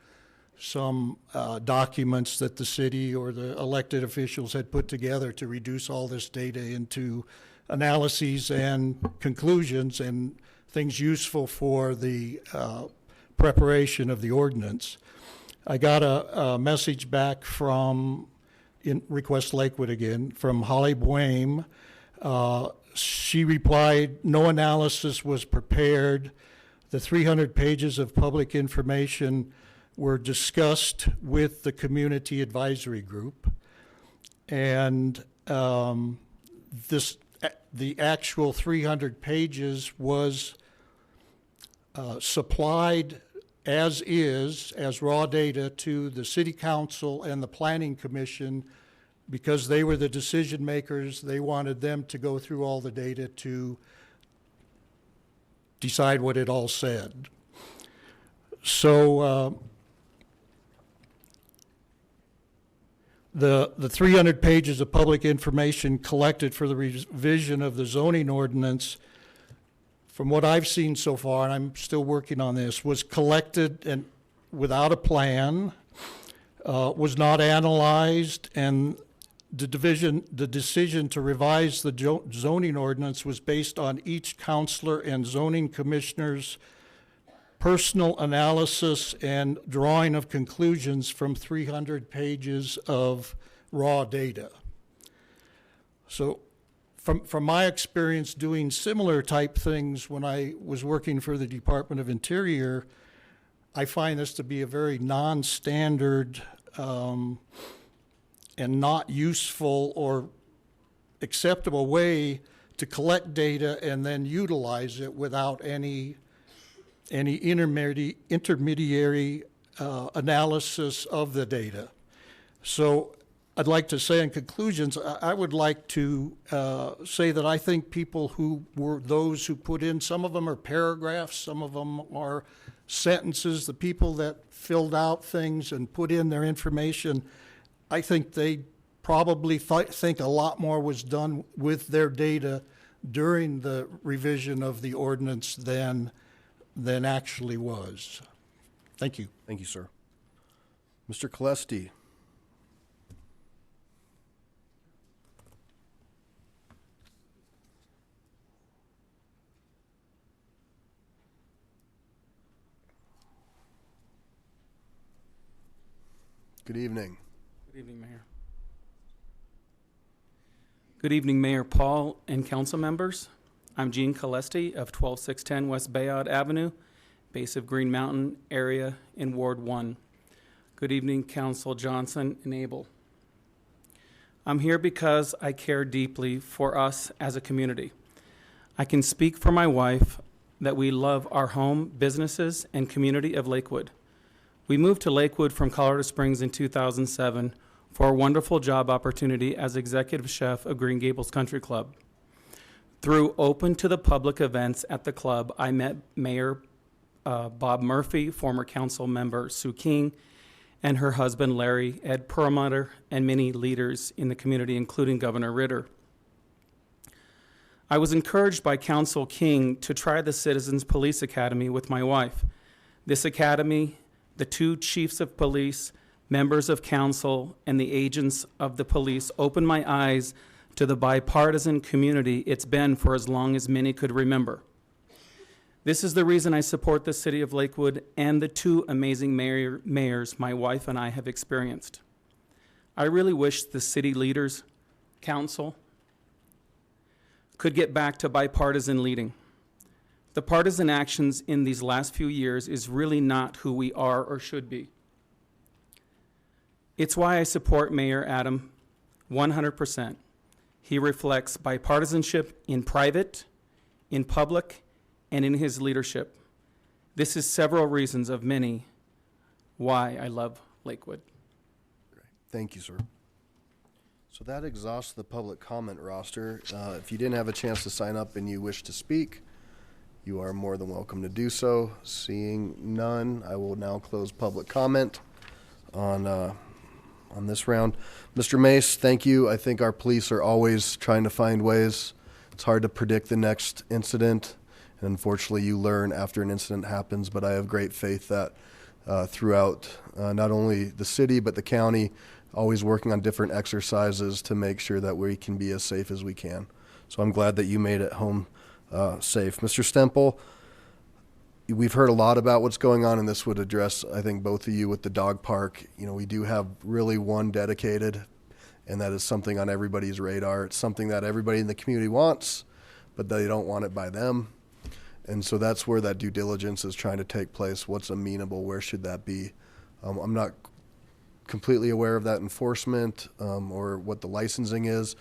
some documents that the city or the elected officials had put together to reduce all this data into analyses and conclusions and things useful for the preparation of the ordinance. I got a message back from Request Lakewood again, from Holly Boehm. She replied, no analysis was prepared. The 300 pages of public information were discussed with the community advisory group. And the actual 300 pages was supplied as is, as raw data to the City Council and the Planning Commission because they were the decision makers. They wanted them to go through all the data to decide what it all said. So the 300 pages of public information collected for the revision of the zoning ordinance, from what I've seen so far, and I'm still working on this, was collected and without a plan, was not analyzed, and the decision to revise the zoning ordinance was based on each counselor and zoning commissioner's personal analysis and drawing of conclusions from 300 pages of raw data. So from my experience doing similar type things when I was working for the Department of Interior, I find this to be a very non-standard and not useful or acceptable way to collect data and then utilize it without any intermediary analysis of the data. So I'd like to say in conclusions, I would like to say that I think people who were those who put in, some of them are paragraphs, some of them are sentences, the people that filled out things and put in their information, I think they probably think a lot more was done with their data during the revision of the ordinance than actually was. Thank you. Thank you, sir. Mr. Kolesti. Good evening. Good evening, Mayor. Good evening, Mayor Paul and council members. I'm Gene Kolesti of 12610 West Bayard Avenue, base of Green Mountain area in Ward 1. Good evening, Council Johnson and Abel. I'm here because I care deeply for us as a community. I can speak for my wife that we love our home, businesses, and community of Lakewood. We moved to Lakewood from Colorado Springs in 2007 for a wonderful job opportunity as executive chef of Green Gables Country Club. Through open to the public events at the club, I met Mayor Bob Murphy, former council member Sue King, and her husband Larry, Ed Perlmutter, and many leaders in the community, including Governor Ritter. I was encouraged by Council King to try the Citizens Police Academy with my wife. This academy, the two chiefs of police, members of council, and the agents of the police opened my eyes to the bipartisan community it's been for as long as many could remember. This is the reason I support the city of Lakewood and the two amazing mayors my wife and I have experienced. I really wish the city leaders, council, could get back to bipartisan leading. The partisan actions in these last few years is really not who we are or should be. It's why I support Mayor Adam 100%. He reflects bipartisanship in private, in public, and in his leadership. This is several reasons of many why I love Lakewood. Great. Thank you, sir. So that exhausts the public comment roster. If you didn't have a chance to sign up and you wish to speak, you are more than welcome to do so. Seeing none, I will now close public comment on this round. Mr. Mace, thank you. I think our police are always trying to find ways. It's hard to predict the next incident, and unfortunately you learn after an incident happens, but I have great faith that throughout not only the city but the county, always working on different exercises to make sure that we can be as safe as we can. So I'm glad that you made it home safe. Mr. Stemple, we've heard a lot about what's going on, and this would address, I think, both of you with the dog park. You know, we do have really one dedicated, and that is something on everybody's radar. It's something that everybody in the community wants, but they don't want it by them. And so that's where that due diligence is trying to take place. What's amenable? Where should that be? I'm not completely aware of that enforcement or what the licensing is.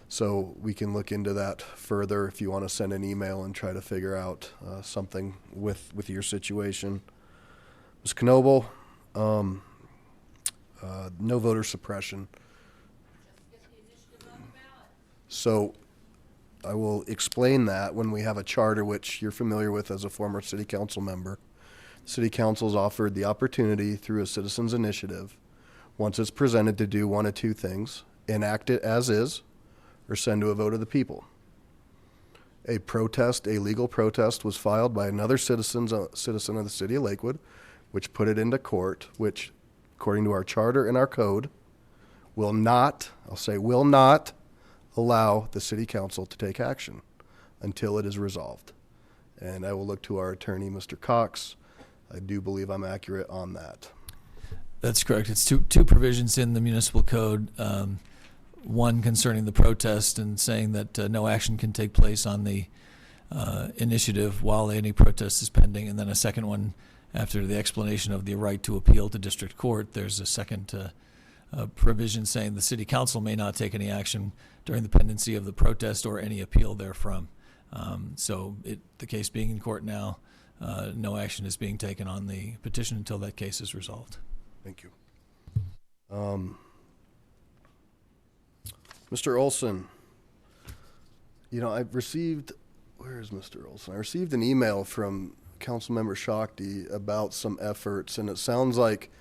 So we can look into that further if you want to send an email and try to figure out something with your situation. Ms. Knoebel, no voter suppression. So I will explain that when we have a charter, which you're familiar with as a former city council member. City council's offered the opportunity through a citizens initiative, once it's presented, to do one of two things: enact it as is, or send to a vote of the people. A legal protest was filed by another citizen of the city of Lakewood, which put it into court, which, according to our charter and our code, will not allow the city council to take action until it is resolved. And I will look to our attorney, Mr. Cox. I do believe I'm accurate on that. That's correct. It's two provisions in the municipal code. One concerning the protest and saying that no action can take place on the initiative while any protest is pending. And then a second one, after the explanation of the right to appeal to district court, there's a second provision saying the city council may not take any action during the pendency of the protest or any appeal therefrom. So the case being in court now, no action is being taken on the petition until that case is resolved. Thank you. Mr. Olson, I've received, where is Mr. Olson? I received an email from Councilmember Shakti about some efforts, and it sounds like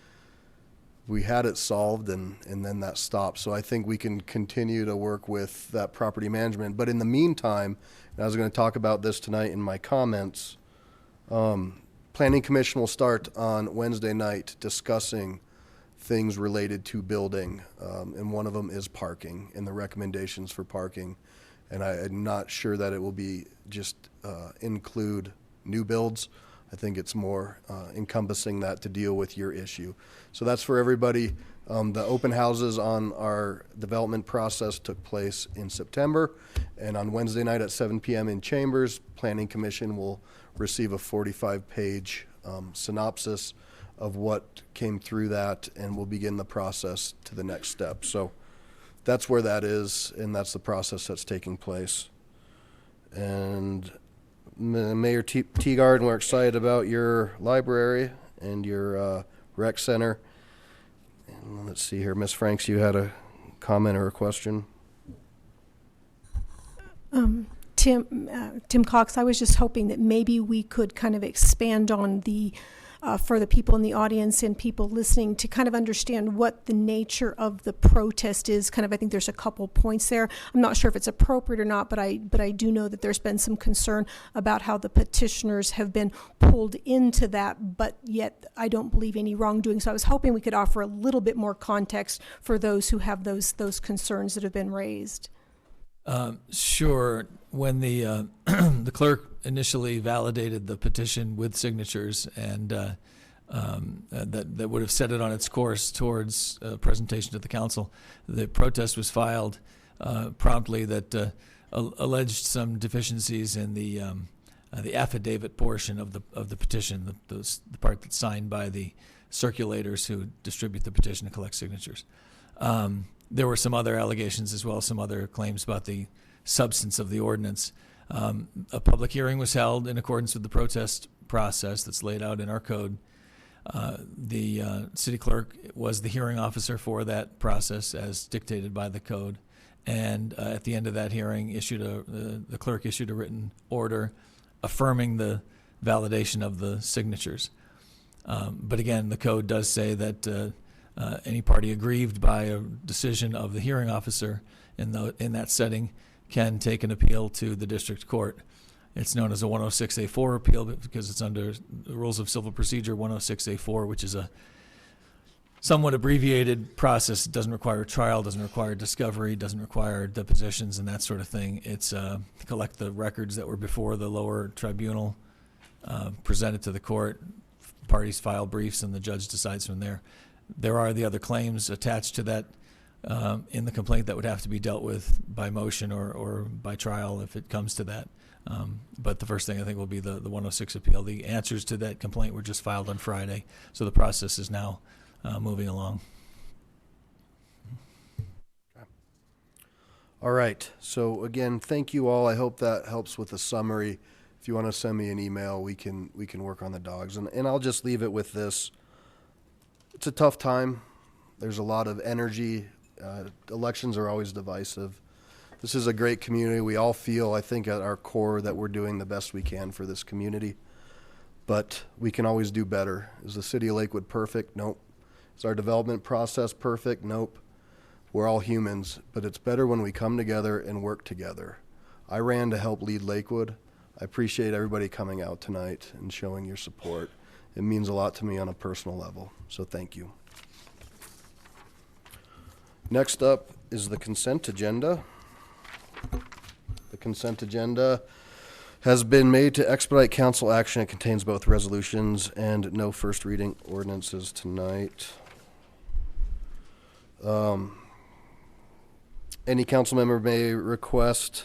we had it solved and then that stopped. So I think we can continue to work with that property management. But in the meantime, and I was going to talk about this tonight in my comments, Planning Commission will start on Wednesday night discussing things related to building, and one of them is parking and the recommendations for parking. And I'm not sure that it will be just include new builds. I think it's more encompassing that to deal with your issue. So that's for everybody. The open houses on our development process took place in September, and on Wednesday night at 7 p.m. in Chambers, Planning Commission will receive a 45-page synopsis of what came through that, and we'll begin the process to the next step. So that's where that is, and that's the process that's taking place. And Mayor Teagard, we're excited about your library and your rec center. And let's see here, Ms. Franks, you had a comment or a question? Tim Cox, I was just hoping that maybe we could kind of expand on for the people in the audience and people listening to kind of understand what the nature of the protest is. I think there's a couple points there. I'm not sure if it's appropriate or not, but I do know that there's been some concern about how the petitioners have been pulled into that, but yet I don't believe any wrongdoing. So I was hoping we could offer a little bit more context for those who have those concerns that have been raised. Sure. When the the clerk initially validated the petition with signatures, and that would have set it on its course towards presentation to the council, the protest was filed promptly that alleged some deficiencies in the affidavit portion of the petition, the part that's signed by the circulators who distribute the petition and collect signatures. There were some other allegations as well, some other claims about the substance of the ordinance. A public hearing was held in accordance with the protest process that's laid out in our code. The city clerk was the hearing officer for that process as dictated by the code. And at the end of that hearing, the clerk issued a written order affirming the validation of the signatures. But again, the code does say that any party aggrieved by a decision of the hearing officer in that setting can take an appeal to the district court. It's known as a 106A4 appeal because it's under the Rules of Civil Procedure 106A4, which is a somewhat abbreviated process. It doesn't require a trial, doesn't require discovery, doesn't require depositions and that sort of thing. It's to collect the records that were before the lower tribunal, presented to the court, parties file briefs, and the judge decides from there. There are the other claims attached to that in the complaint that would have to be dealt with by motion or by trial if it comes to that. But the first thing I think will be the 106 appeal. The answers to that complaint were just filed on Friday, so the process is now moving along. All right. So again, thank you all. I hope that helps with the summary. If you want to send me an email, we can work on the dogs. And I'll just leave it with this. It's a tough time. There's a lot of energy. Elections are always divisive. This is a great community. We all feel, I think, at our core that we're doing the best we can for this community. But we can always do better. Is the city of Lakewood perfect? Nope. Is our development process perfect? Nope. We're all humans, but it's better when we come together and work together. I ran to help lead Lakewood. I appreciate everybody coming out tonight and showing your support. It means a lot to me on a personal level, so thank you. Next up is the consent agenda. The consent agenda has been made to expedite council action. It contains both resolutions and no first reading ordinances tonight. Any council member may request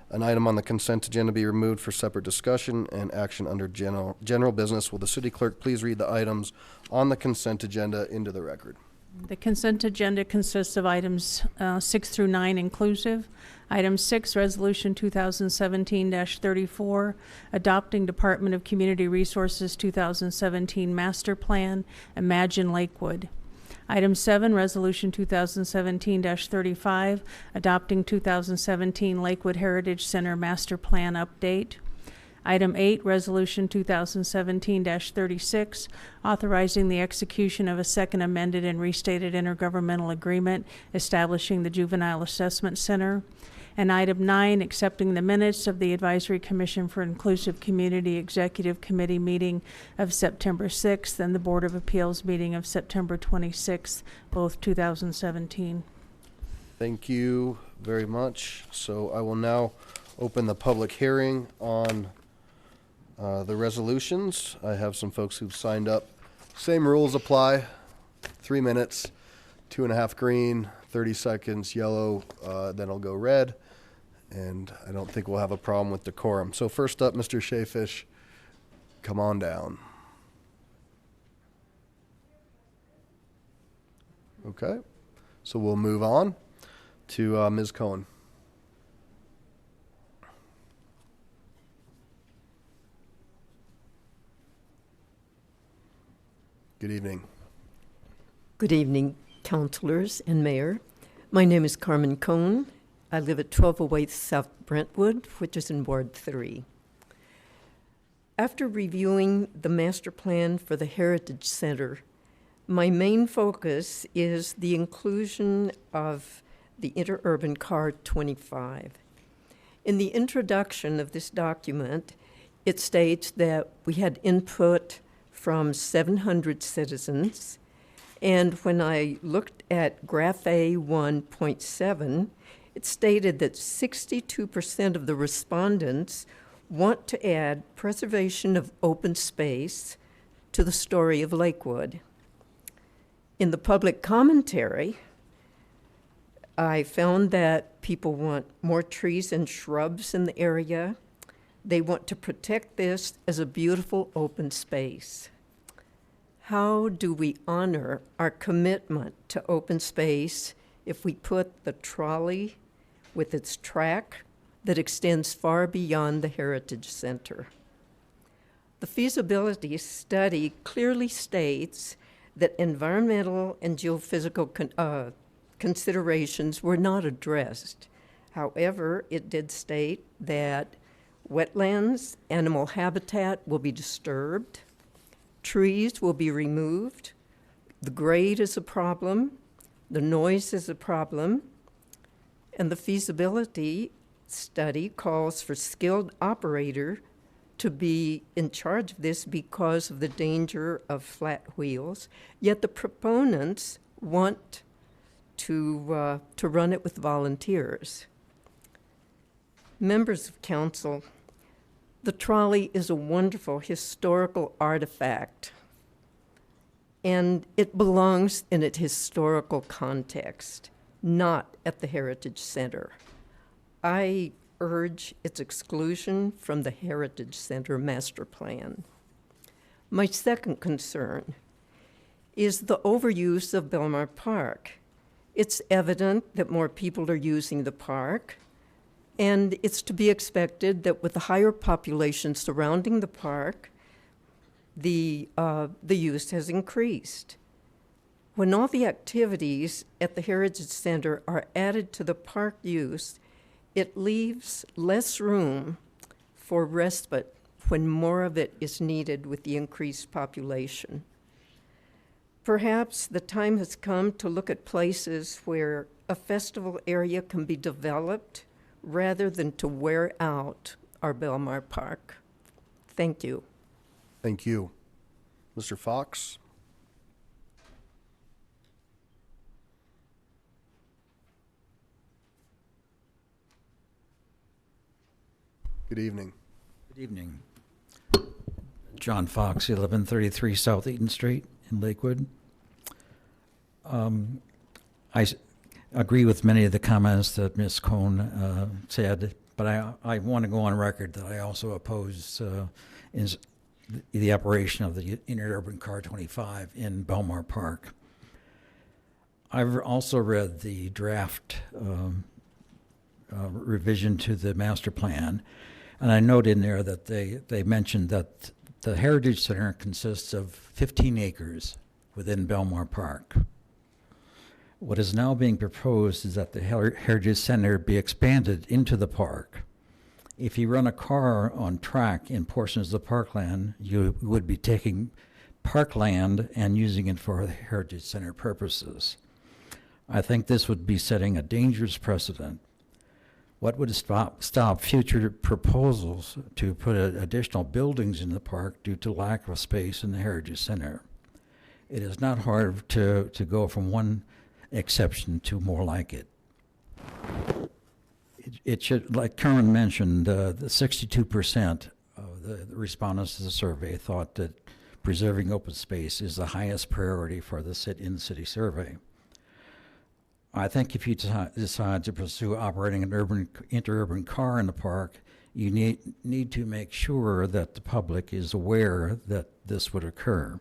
an item on the consent agenda be removed for separate discussion and action under general business. Will the city clerk please read the items on the consent agenda into the record? The consent agenda consists of items 6 through 9 inclusive. Item 6, Resolution 2017-34, adopting Department of Community Resources 2017 Master Plan, Imagine Lakewood. Item 7, Resolution 2017-35, adopting 2017 Lakewood Heritage Center Master Plan Update. Item 8, Resolution 2017-36, authorizing the execution of a second amended and restated intergovernmental agreement establishing the Juvenile Assessment Center. And item 9, accepting the minutes of the Advisory Commission for Inclusive Community Executive Committee meeting of September 6th and the Board of Appeals meeting of September 26th, both 2017. Thank you very much. So I will now open the public hearing on the resolutions. I have some folks who've signed up. Same rules apply. 3 minutes, 2.5 green, 30 seconds yellow, then it'll go red. And I don't think we'll have a problem with decorum. So first up, Mr. Shafish, come on down. Okay, so we'll move on to Ms. Cohen. Good evening. Good evening, councilors and mayor. My name is Carmen Cohn. I live at 1208 South Brentwood, which is in Ward 3. After reviewing the master plan for the Heritage Center, my main focus is the inclusion of the interurban car 25. In the introduction of this document, it states that we had input from 700 citizens, and when I looked at Graph A 1.7, it stated that 62% of the respondents want to add preservation of open space to the story of Lakewood. In the public commentary, I found that people want more trees and shrubs in the area. They want to protect this as a beautiful open space. How do we honor our commitment to open space if we put the trolley with its track that extends far beyond the Heritage Center? The feasibility study clearly states that environmental and geophysical considerations were not addressed. However, it did state that wetlands, animal habitat will be disturbed, trees will be removed, the grade is a problem, the noise is a problem, and the feasibility study calls for skilled operator to be in charge of this because of the danger of flat wheels, yet the proponents want to run it with volunteers. Members of council, the trolley is a wonderful historical artifact, and it belongs in its historical context, not at the Heritage Center. I urge its exclusion from the Heritage Center master plan. My second concern is the overuse of Belmar Park. It's evident that more people are using the park, and it's to be expected that with the higher population surrounding the park, the use has increased. When all the activities at the Heritage Center are added to the park use, it leaves less room for respite when more of it is needed with the increased population. Perhaps the time has come to look at places where a festival area can be developed rather than to wear out our Belmar Park. Thank you. Thank you. Mr. Fox? Good evening. Good evening. John Fox, 1133 South Eaton Street in Lakewood. Agree with many of the comments that Ms. Cohn said, but I want to go on record that I also oppose the operation of the interurban car 25 in Belmar Park. I've also read the draft revision to the master plan, and I note in there that they mentioned that the Heritage Center consists of 15 acres within Belmar Park. What is now being proposed is that the Heritage Center be expanded into the park. If you run a car on track in portions of the parkland, you would be taking parkland and using it for Heritage Center purposes. I think this would be setting a dangerous precedent. What would stop future proposals to put additional buildings in the park due to lack of space in the Heritage Center? It is not hard to go from one exception to more like it. It should, like Carmen mentioned, the 62% of the respondents to the survey thought that preserving open space is the highest priority for the in-city survey. I think if you decide to pursue operating an interurban car in the park, you need to make sure that the public is aware that this would occur.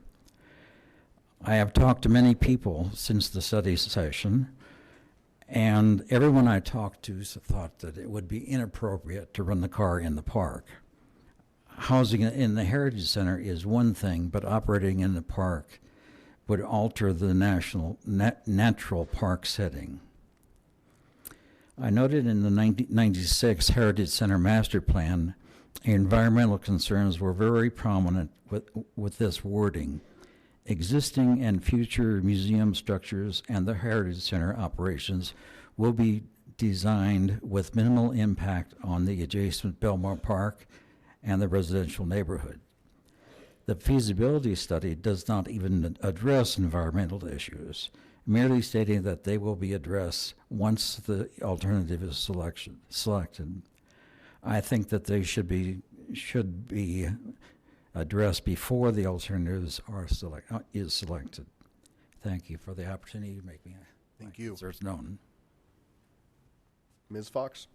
I have talked to many people since the study session, and everyone I talked to thought that it would be inappropriate to run the car in the park. Housing in the Heritage Center is one thing, but operating in the park would alter the natural park setting. I noted in the 1996 Heritage Center Master Plan, environmental concerns were very prominent with this wording. Existing and future museum structures and the Heritage Center operations will be designed with minimal impact on the adjacent Belmar Park and the residential neighborhood. The feasibility study does not even address environmental issues, merely stating that they will be addressed once the alternative is selected. I think that they should be addressed before the alternatives is selected. Thank you for the opportunity to make me concerns known. Ms. Fox?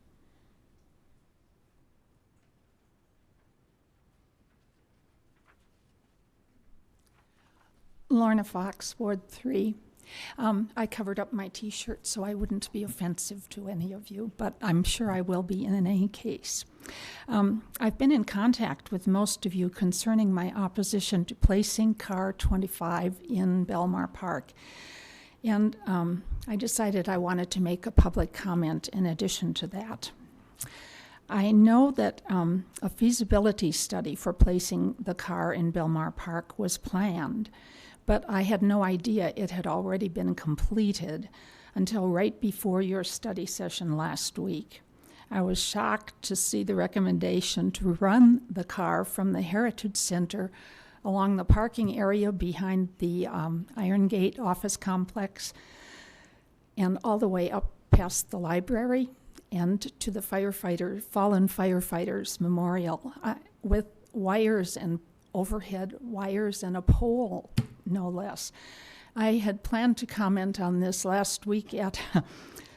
Lorna Fox, Ward 3. I covered up my T-shirt so I wouldn't be offensive to any of you, but I'm sure I will be in any case. I've been in contact with most of you concerning my opposition to placing Car 25 in Belmar Park. And I decided I wanted to make a public comment in addition to that. I know that a feasibility study for placing the car in Belmar Park was planned, but I had no idea it had already been completed until right before your study session last week. I was shocked to see the recommendation to run the car from the Heritage Center along the parking area behind the Iron Gate office complex and all the way up past the library and to the fallen firefighters memorial with wires and overhead wires and a pole, no less. I had planned to comment on this last week at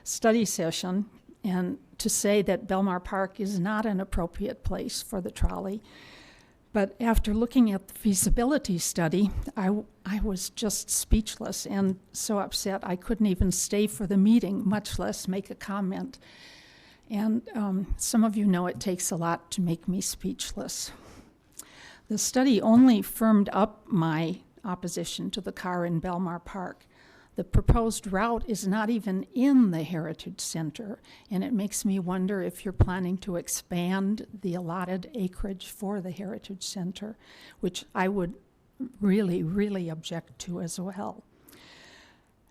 study session and to say that Belmar Park is not an appropriate place for the trolley. But after looking at the feasibility study, I was just speechless and so upset I couldn't even stay for the meeting, much less make a comment. And some of you know it takes a lot to make me speechless. The study only firmed up my opposition to the car in Belmar Park. The proposed route is not even in the Heritage Center, and it makes me wonder if you're planning to expand the allotted acreage for the Heritage Center, which I would really, really object to as well.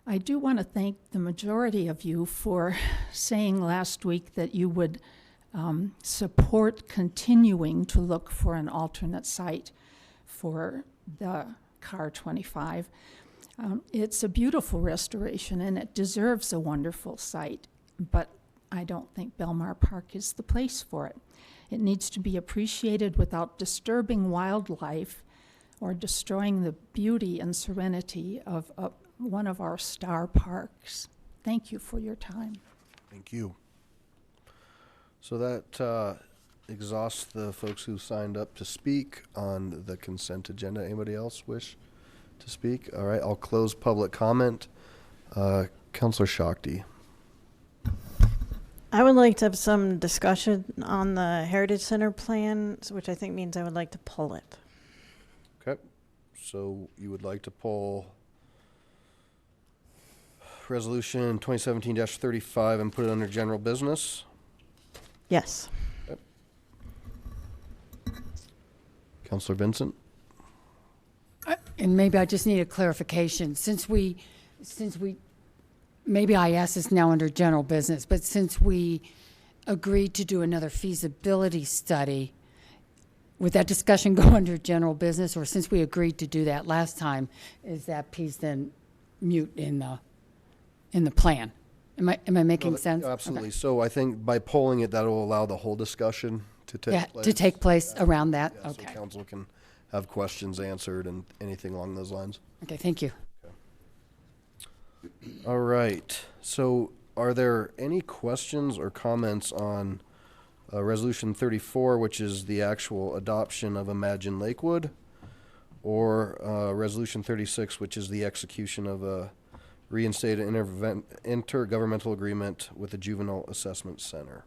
I do want to thank the majority of you for saying last week that you would support continuing to look for an alternate site for the Car 25. It's a beautiful restoration and it deserves a wonderful site, but I don't think Belmar Park is the place for it. It needs to be appreciated without disturbing wildlife or destroying the beauty and serenity of one of our star parks. Thank you for your time. Thank you. So that exhausts the folks who signed up to speak on the consent agenda. Anybody else wish to speak? All right, I'll close public comment. Councilor Shakti. I would like to have some discussion on the Heritage Center plan, which I think means I would like to pull it. Okay, so you would like to pull Resolution 2017-35 and put it under general business? Yes. Okay. Councilor Vincent? And maybe I just need a clarification. Maybe I asked this now under general business, but since we agreed to do another feasibility study, would that discussion go under general business? Or since we agreed to do that last time, is that piece then mute in the plan? Am I making sense? Absolutely. Okay. So I think by polling it, that will allow the whole discussion to take place. To take place around that? Yeah, okay. so council can have questions answered and anything along those lines. Okay, thank you. Okay. All right. So are there any questions or comments on Resolution 34, which is the actual adoption of Imagine Lakewood, or Resolution 36, which is the execution of a reinstated intergovernmental agreement with the Juvenile Assessment Center?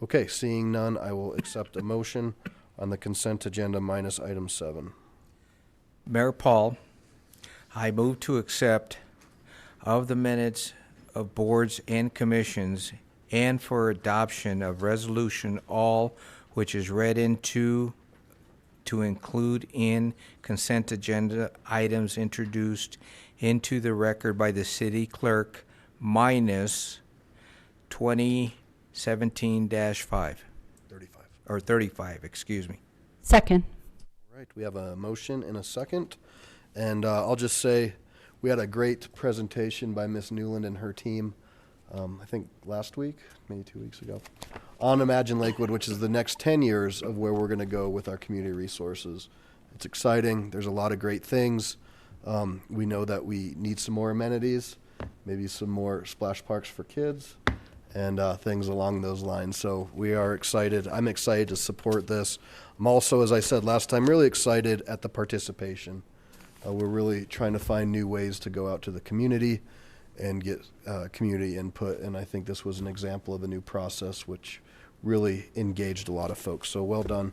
Okay, seeing none, I will accept a motion on the consent agenda minus item 7. Mayor Paul, I move to accept of the minutes of boards and commissions and for adoption of resolution all which is read into to include in consent agenda items introduced into the record by the city clerk minus 2017-5. 35, excuse me. Second. All right, we have a motion and a second. And I'll just say we had a great presentation by Miss Newland and her team, I think last week, maybe 2 weeks ago, on Imagine Lakewood, which is the next 10 years of where we're going to go with our community resources. It's exciting. There's a lot of great things. We know that we need some more amenities, maybe some more splash parks for kids, and things along those lines. So we are excited. I'm excited to support this. I'm also, as I said last time, really excited at the participation. We're really trying to find new ways to go out to the community and get community input. And I think this was an example of a new process which really engaged a lot of folks. So well done.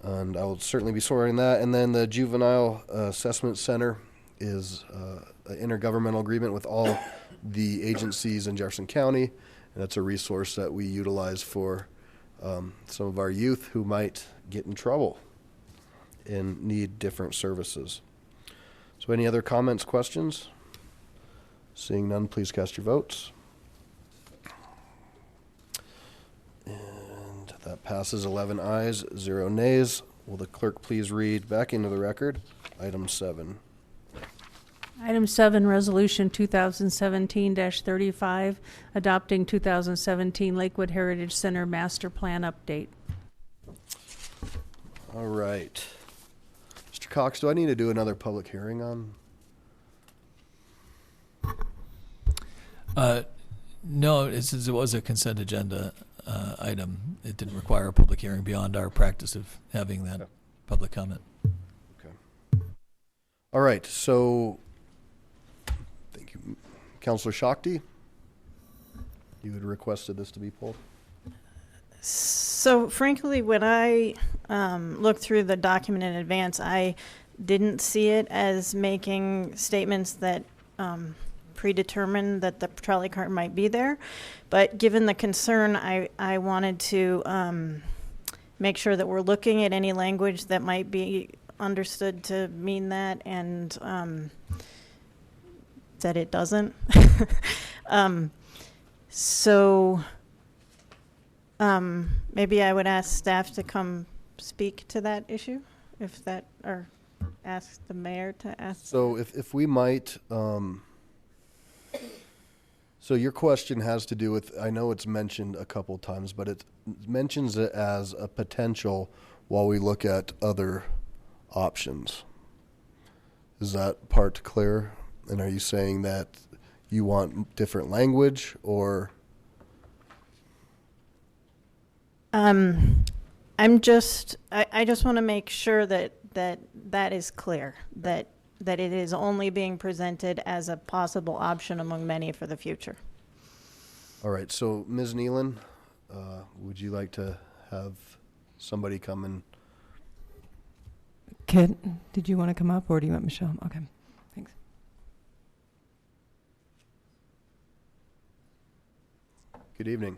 And I will certainly be supporting that. And then the Juvenile Assessment Center is an intergovernmental agreement with all the agencies in Jefferson County, and that's a resource that we utilize for some of our youth who might get in trouble and need different services. So any other comments, questions? Seeing none, please cast your votes. And that passes 11 ayes, 0 nays. Will the clerk please read back into the record item 7? Item 7, Resolution 2017-35, adopting 2017 Lakewood Heritage Center Master Plan Update. All right. Mr. Cox, do I need to do another public hearing on? No, since it was a consent agenda item, it didn't require a public hearing beyond our practice of having that public comment. All right, so, thank you. Counselor Shakti, you had requested this to be pulled? So frankly, when I looked through the document in advance, I didn't see it as making statements that predetermined that the trolley cart might be there. But given the concern, I wanted to make sure that we're looking at any language that might be understood to mean that, and that it doesn't. Maybe I would ask staff to come speak to that issue, if that, or ask the mayor to ask. So if we might, so your question has to do with, I know it's mentioned a couple times, but it mentions it as a potential while we look at other options. Is that part clear? And are you saying that you want different language, or? I just want to make sure that is clear, that it is only being presented as a possible option among many for the future. All right, so Ms. Nealon, would you like to have somebody come and? Did you want to come up, or do you want Michelle? Okay, thanks. Good evening.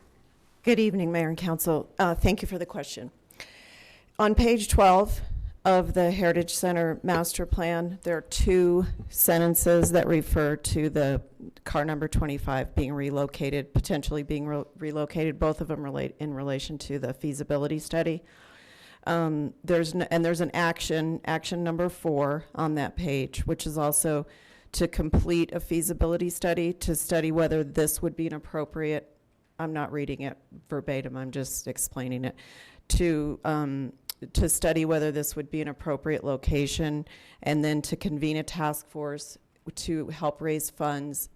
Good evening, Mayor and Council. Thank you for the question. On page 12 of the Heritage Center Master Plan, there are two sentences that refer to the car number 25 being relocated, potentially being relocated, both of them relate in relation to the feasibility study. There's an action number 4 on that page, which is also to complete a feasibility study to study whether this would be an appropriate, I'm not reading it verbatim, I'm just explaining it, to study whether this would be an appropriate location, and then to convene a task force to help raise funds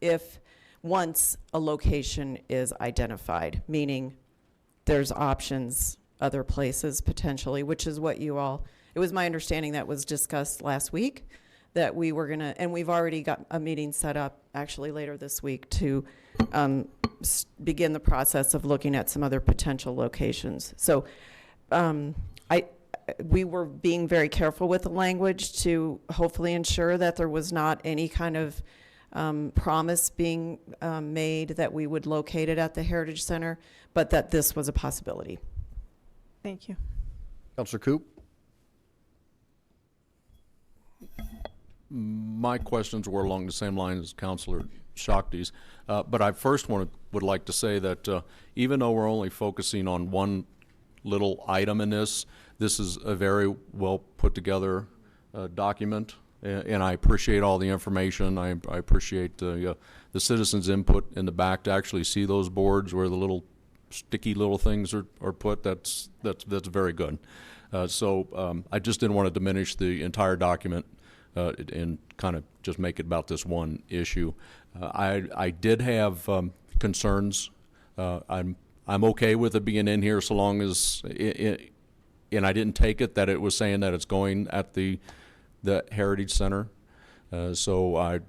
once a location is identified, meaning there's options other places potentially, which is what it was my understanding that was discussed last week, that we were gonna, and we've already got a meeting set up actually later this week to begin the process of looking at some other potential locations. So we were being very careful with the language to hopefully ensure that there was not any kind of promise being made that we would locate it at the Heritage Center, but that this was a possibility. Thank you. Councilor Coop? My questions were along the same line as Councilor Shakti's, but I first would like to say that even though we're only focusing on one little item in this is a very well put together document, and I appreciate all the information. I appreciate the citizens' input in the back to actually see those boards where the little sticky little things are put. That's very good. So I just didn't want to diminish the entire document and kind of just make it about this one issue. I did have concerns. I'm okay with it being in here so long as and I didn't take it that it was saying that it's going at the Heritage Center. So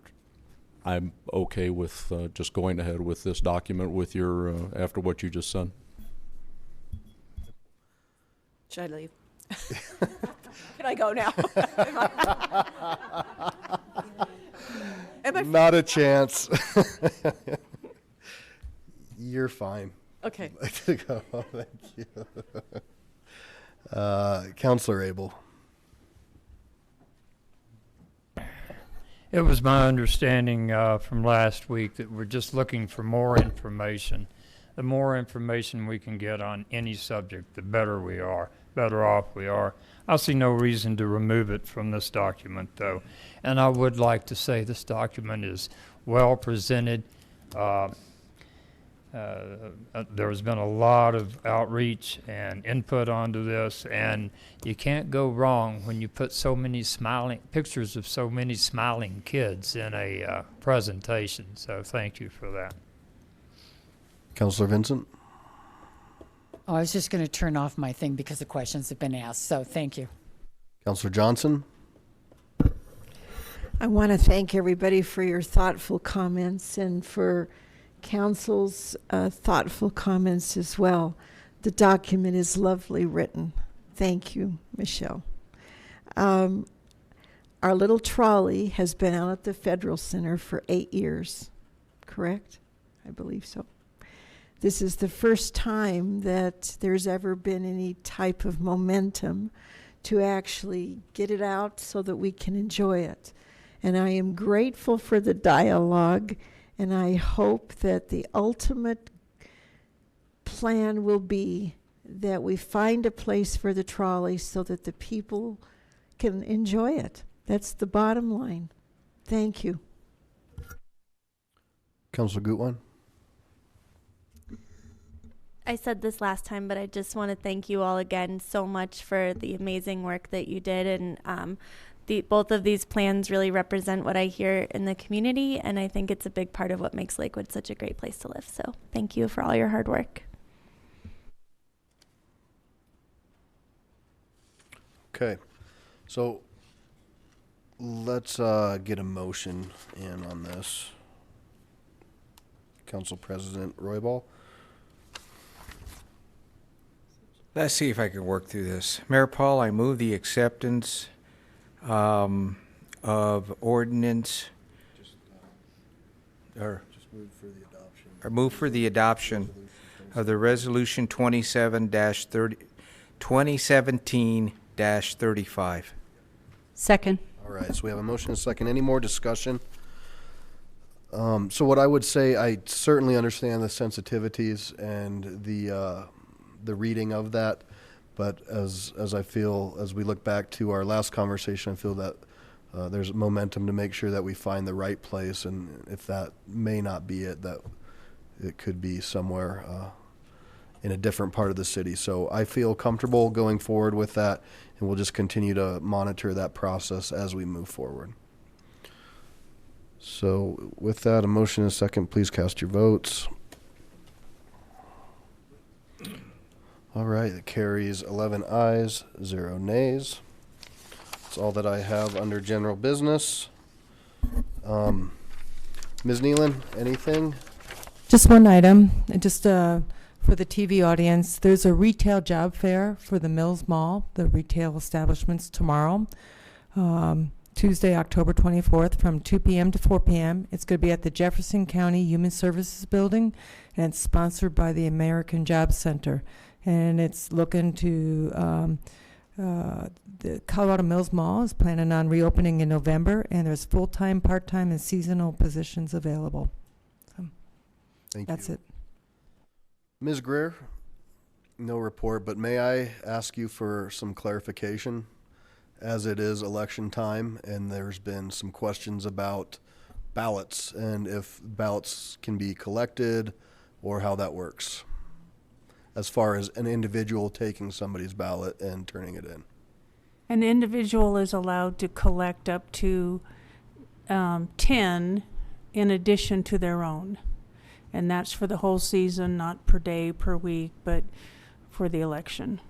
I'm okay with just going ahead with this document with your after what you just said. Should I leave? Can I go now? Not a chance. You're fine. Okay. Thank you. Councilor Abel. It was my understanding from last week that we're just looking for more information. The more information we can get on any subject, the better off we are. I see no reason to remove it from this document, though. And I would like to say this document is well presented. There's been a lot of outreach and input onto this, and you can't go wrong when you put so many pictures of so many smiling kids in a presentation. So thank you for that. Councilor Vincent? Oh, I was just going to turn off my thing because the questions have been asked, so thank you. Councilor Johnson? I want to thank everybody for your thoughtful comments and for council's thoughtful comments as well. The document is lovely written. Thank you, Michelle. Our little trolley has been out at the Federal Center for 8 years, correct? I believe so. This is the first time that there's ever been any type of momentum to actually get it out so that we can enjoy it. And I am grateful for the dialogue, and I hope that the ultimate plan will be that we find a place for the trolley so that the people can enjoy it. That's the bottom line. Thank you. Councilor Gutwein? I said this last time, but I just want to thank you all again so much for the amazing work that you did. And both of these plans really represent what I hear in the community, and I think it's a big part of what makes Lakewood such a great place to live. So thank you for all your hard work. Okay, so let's get a motion in on this. Council President Roybal? Let's see if I can work through this. Mayor Paul, I move the acceptance of ordinance, or move for the adoption of the resolution 2017-35. Second. All right, so we have a motion and a second. Any more discussion? So what I would say, I certainly understand the sensitivities and the reading of that, but as I feel, as we look back to our last conversation, I feel that there's momentum to make sure that we find the right place, and if that may not be it, that it could be somewhere in a different part of the city. So I feel comfortable going forward with that, and we'll just continue to monitor that process as we move forward. So with that, a motion and a second, please cast your votes. All right, it carries 11 ayes, 0 nays. That's all that I have under general business. Ms. Nealon, anything? Just one item, just for the TV audience. There's a retail job fair for the Mills Mall, the retail establishments, tomorrow, Tuesday, October 24th, from 2 p.m. to 4 p.m. It's going to be at the Jefferson County Human Services Building, and it's sponsored by the American Jobs Center. And it's looking to, the Colorado Mills Mall is planning on reopening in November, and there's full-time, part-time, and seasonal positions available. So that's it. Ms. Greer, no report, but may I ask you for some clarification, as it is election time and there's been some questions about ballots and if ballots can be collected or how that works, as far as an individual taking somebody's ballot and turning it in. An individual is allowed to collect up to 10 in addition to their own. And that's for the whole season, not per day, per week, but for the election.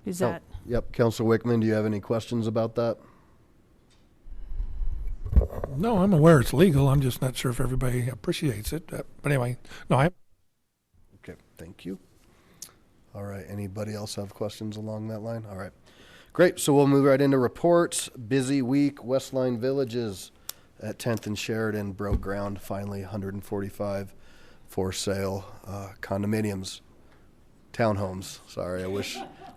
Is that? Yep. Councilor Wickman, do you have any questions about that? No, I'm aware it's legal. I'm just not sure if everybody appreciates it. But anyway, no, Okay, thank you. All right, anybody else have questions along that line? All right, great. So we'll move right into reports. Busy week. Westline Villages at 10th and Sheridan broke ground. Finally, 145 for sale condominiums, townhomes. Sorry,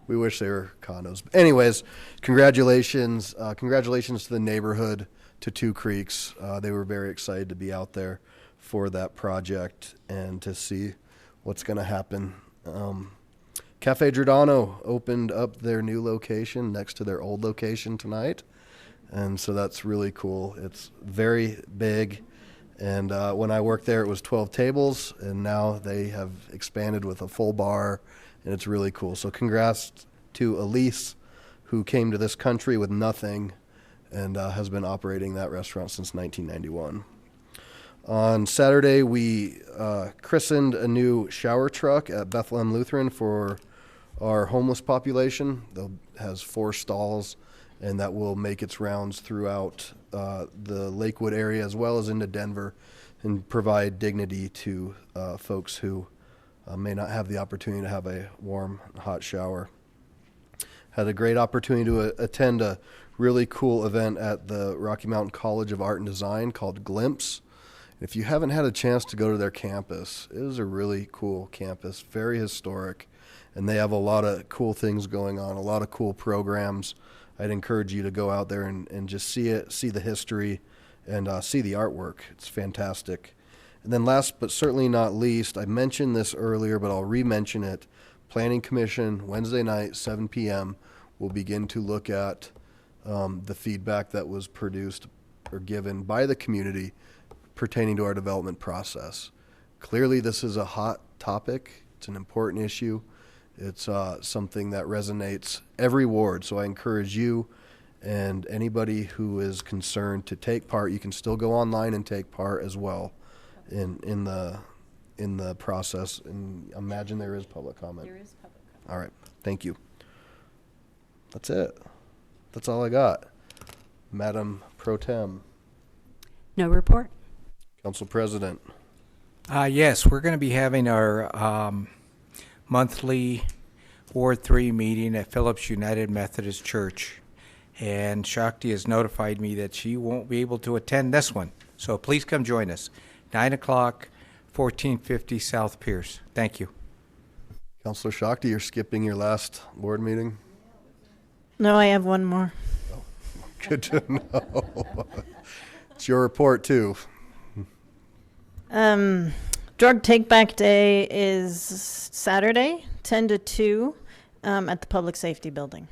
we wish they were condos. But anyways, congratulations to the neighborhood, to Two Creeks. They were very excited to be out there for that project and to see what's going to happen. Cafe Giordano opened up their new location next to their old location tonight, and so that's really cool. It's very big, and when I worked there it was 12 tables, and now they have expanded with a full bar, and it's really cool. So congrats to Elise, who came to this country with nothing and has been operating that restaurant since 1991. On Saturday, we christened a new shower truck at Bethlehem Lutheran for our homeless population. It has 4 stalls, and that will make its rounds throughout the Lakewood area as well as into Denver and provide dignity to folks who may not have the opportunity to have a warm, hot shower. Had a great opportunity to attend a really cool event at the Rocky Mountain College of Art and Design called Glimpse. If you haven't had a chance to go to their campus, it is a really cool campus, very historic, and they have a lot of cool things going on, a lot of cool programs. I'd encourage you to go out there and just see it, see the history, and see the artwork. It's fantastic. And then last but certainly not least, I mentioned this earlier, but I'll re-mention it. Planning Commission, Wednesday night, 7 p.m., will begin to look at the feedback that was produced or given by the community pertaining to our development process. Clearly, this is a hot topic. It's an important issue. It's something that resonates every ward. So I encourage you and anybody who is concerned to take part. You can still go online and take part as well in the process. And imagine there is public comment. There is public comment. All right. Thank you. That's it. That's all I got. Madam Pro Tem. No report. Council President. Yes, we're going to be having our monthly Ward 3 meeting at Phillips United Methodist Church. And Shakti has notified me that she won't be able to attend this one. So please come join us. 9 o'clock, 1450 South Pierce. Thank you. Councilor Shakti, you're skipping your last board meeting? No, I have one more. Good to know. It's your report, too. Drug Take Back Day is Saturday, 10 to 2, at the Public Safety Building.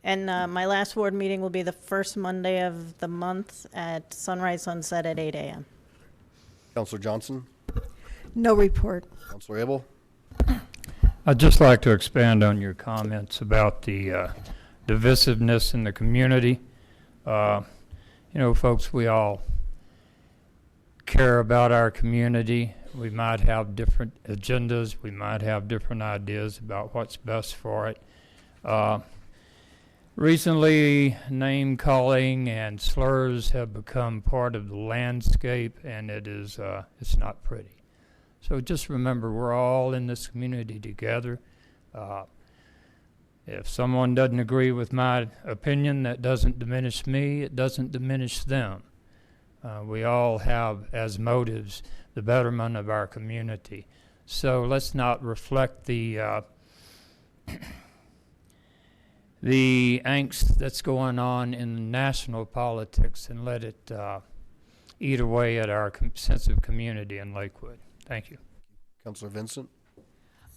And my last ward meeting will be the first Monday of the month at Sunrise Sunset at 8 a.m. Councilor Johnson? No report. Councilor Abel? I'd just like to expand on your comments about the divisiveness in the community. You know, folks, we all care about our community. We might have different agendas. We might have different ideas about what's best for it. Recently, name calling and slurs have become part of the landscape, and it's not pretty. So just remember, we're all in this community together. If someone doesn't agree with my opinion, that doesn't diminish me. It doesn't diminish them. We all have as motives the betterment of our community. So let's not reflect the angst that's going on in national politics and let it eat away at our sense of community in Lakewood. Thank you. Councilor Vincent?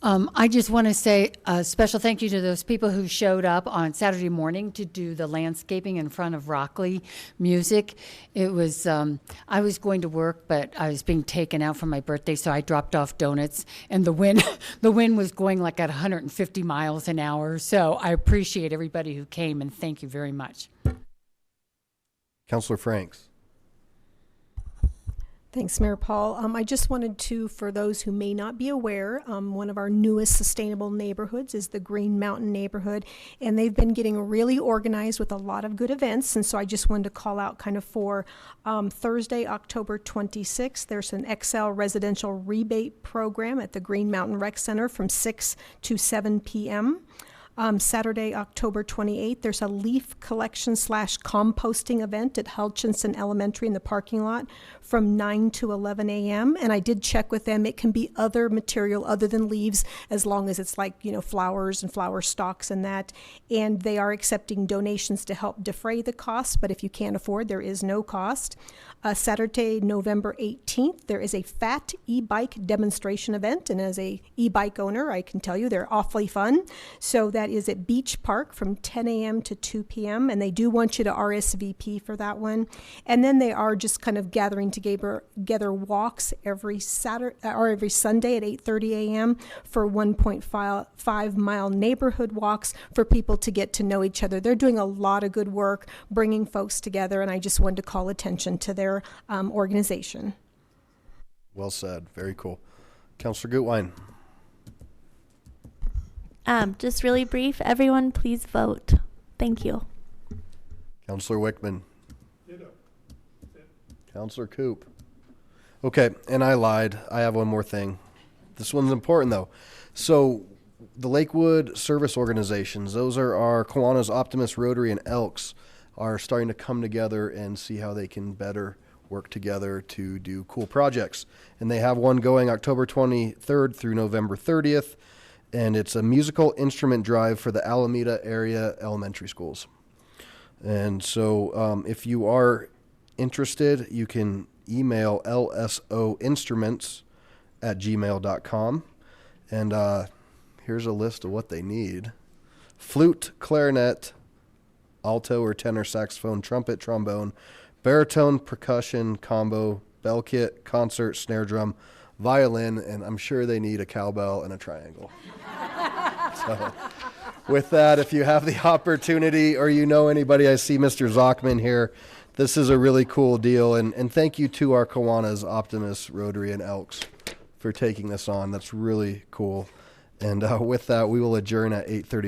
I just want to say a special thank you to those people who showed up on Saturday morning to do the landscaping in front of Rockley Music. It was, I was going to work, but I was being taken out for my birthday, so I dropped off donuts, and the wind was going like at 150 miles an hour. So I appreciate everybody who came, and thank you very much. Councilor Franks? Thanks, Mayor Paul. I just wanted to, for those who may not be aware, one of our newest sustainable neighborhoods is the Green Mountain neighborhood, and they've been getting really organized with a lot of good events, and so I just wanted to call out kind of for Thursday, October 26th, there's an XL residential rebate program at the Green Mountain Rec Center from 6 to 7 p.m. Saturday, October 28th, there's a leaf collection / composting event at Hutchinson Elementary in the parking lot from 9 to 11 a.m. And I did check with them. It can be other material other than leaves, as long as it's like, you know, flowers and flower stalks and that. And they are accepting donations to help defray the cost, but if you can't afford, there is no cost. Saturday, November 18th, there is a fat e-bike demonstration event. And as a e-bike owner, I can tell you they're awfully fun. So that that is at Beach Park from 10 a.m. to 2 p.m. And they do want you to RSVP for that one. And then they are just kind of gathering together walks every Saturday or every Sunday at 8:30 a.m. for 1.5 mile neighborhood walks for people to get to know each other. They're doing a lot of good work bringing folks together, and I just wanted to call attention to their organization. Well said. Very cool. Councilor Gutwein. Just really brief. Everyone, please vote. Thank you. Councilor Wickman. Councilor Coop. Okay, and I lied. I have one more thing. This one's important, though. So, the Lakewood service organizations, those are our Kiwanis, Optimus, Rotary, and Elks, are starting to come together and see how they can better work together to do cool projects. And they have one going October 23rd through November 30th. And it's a musical instrument drive for the Alameda area elementary schools. And so if you are interested, you can email lsoinstruments@gmail.com. And here's a list of what they need. Flute, clarinet, alto or tenor saxophone, trumpet, trombone, baritone, percussion, combo, bell kit, concert, snare drum, violin, and I'm sure they need a cowbell and a triangle. So with that, if you have the opportunity or you know anybody, I see Mr. Zockman here. This is a really cool deal, and thank you to our Kiwanis, Optimus, Rotary, and Elks for taking this on. That's really cool. And with that, we will adjourn at 8:30.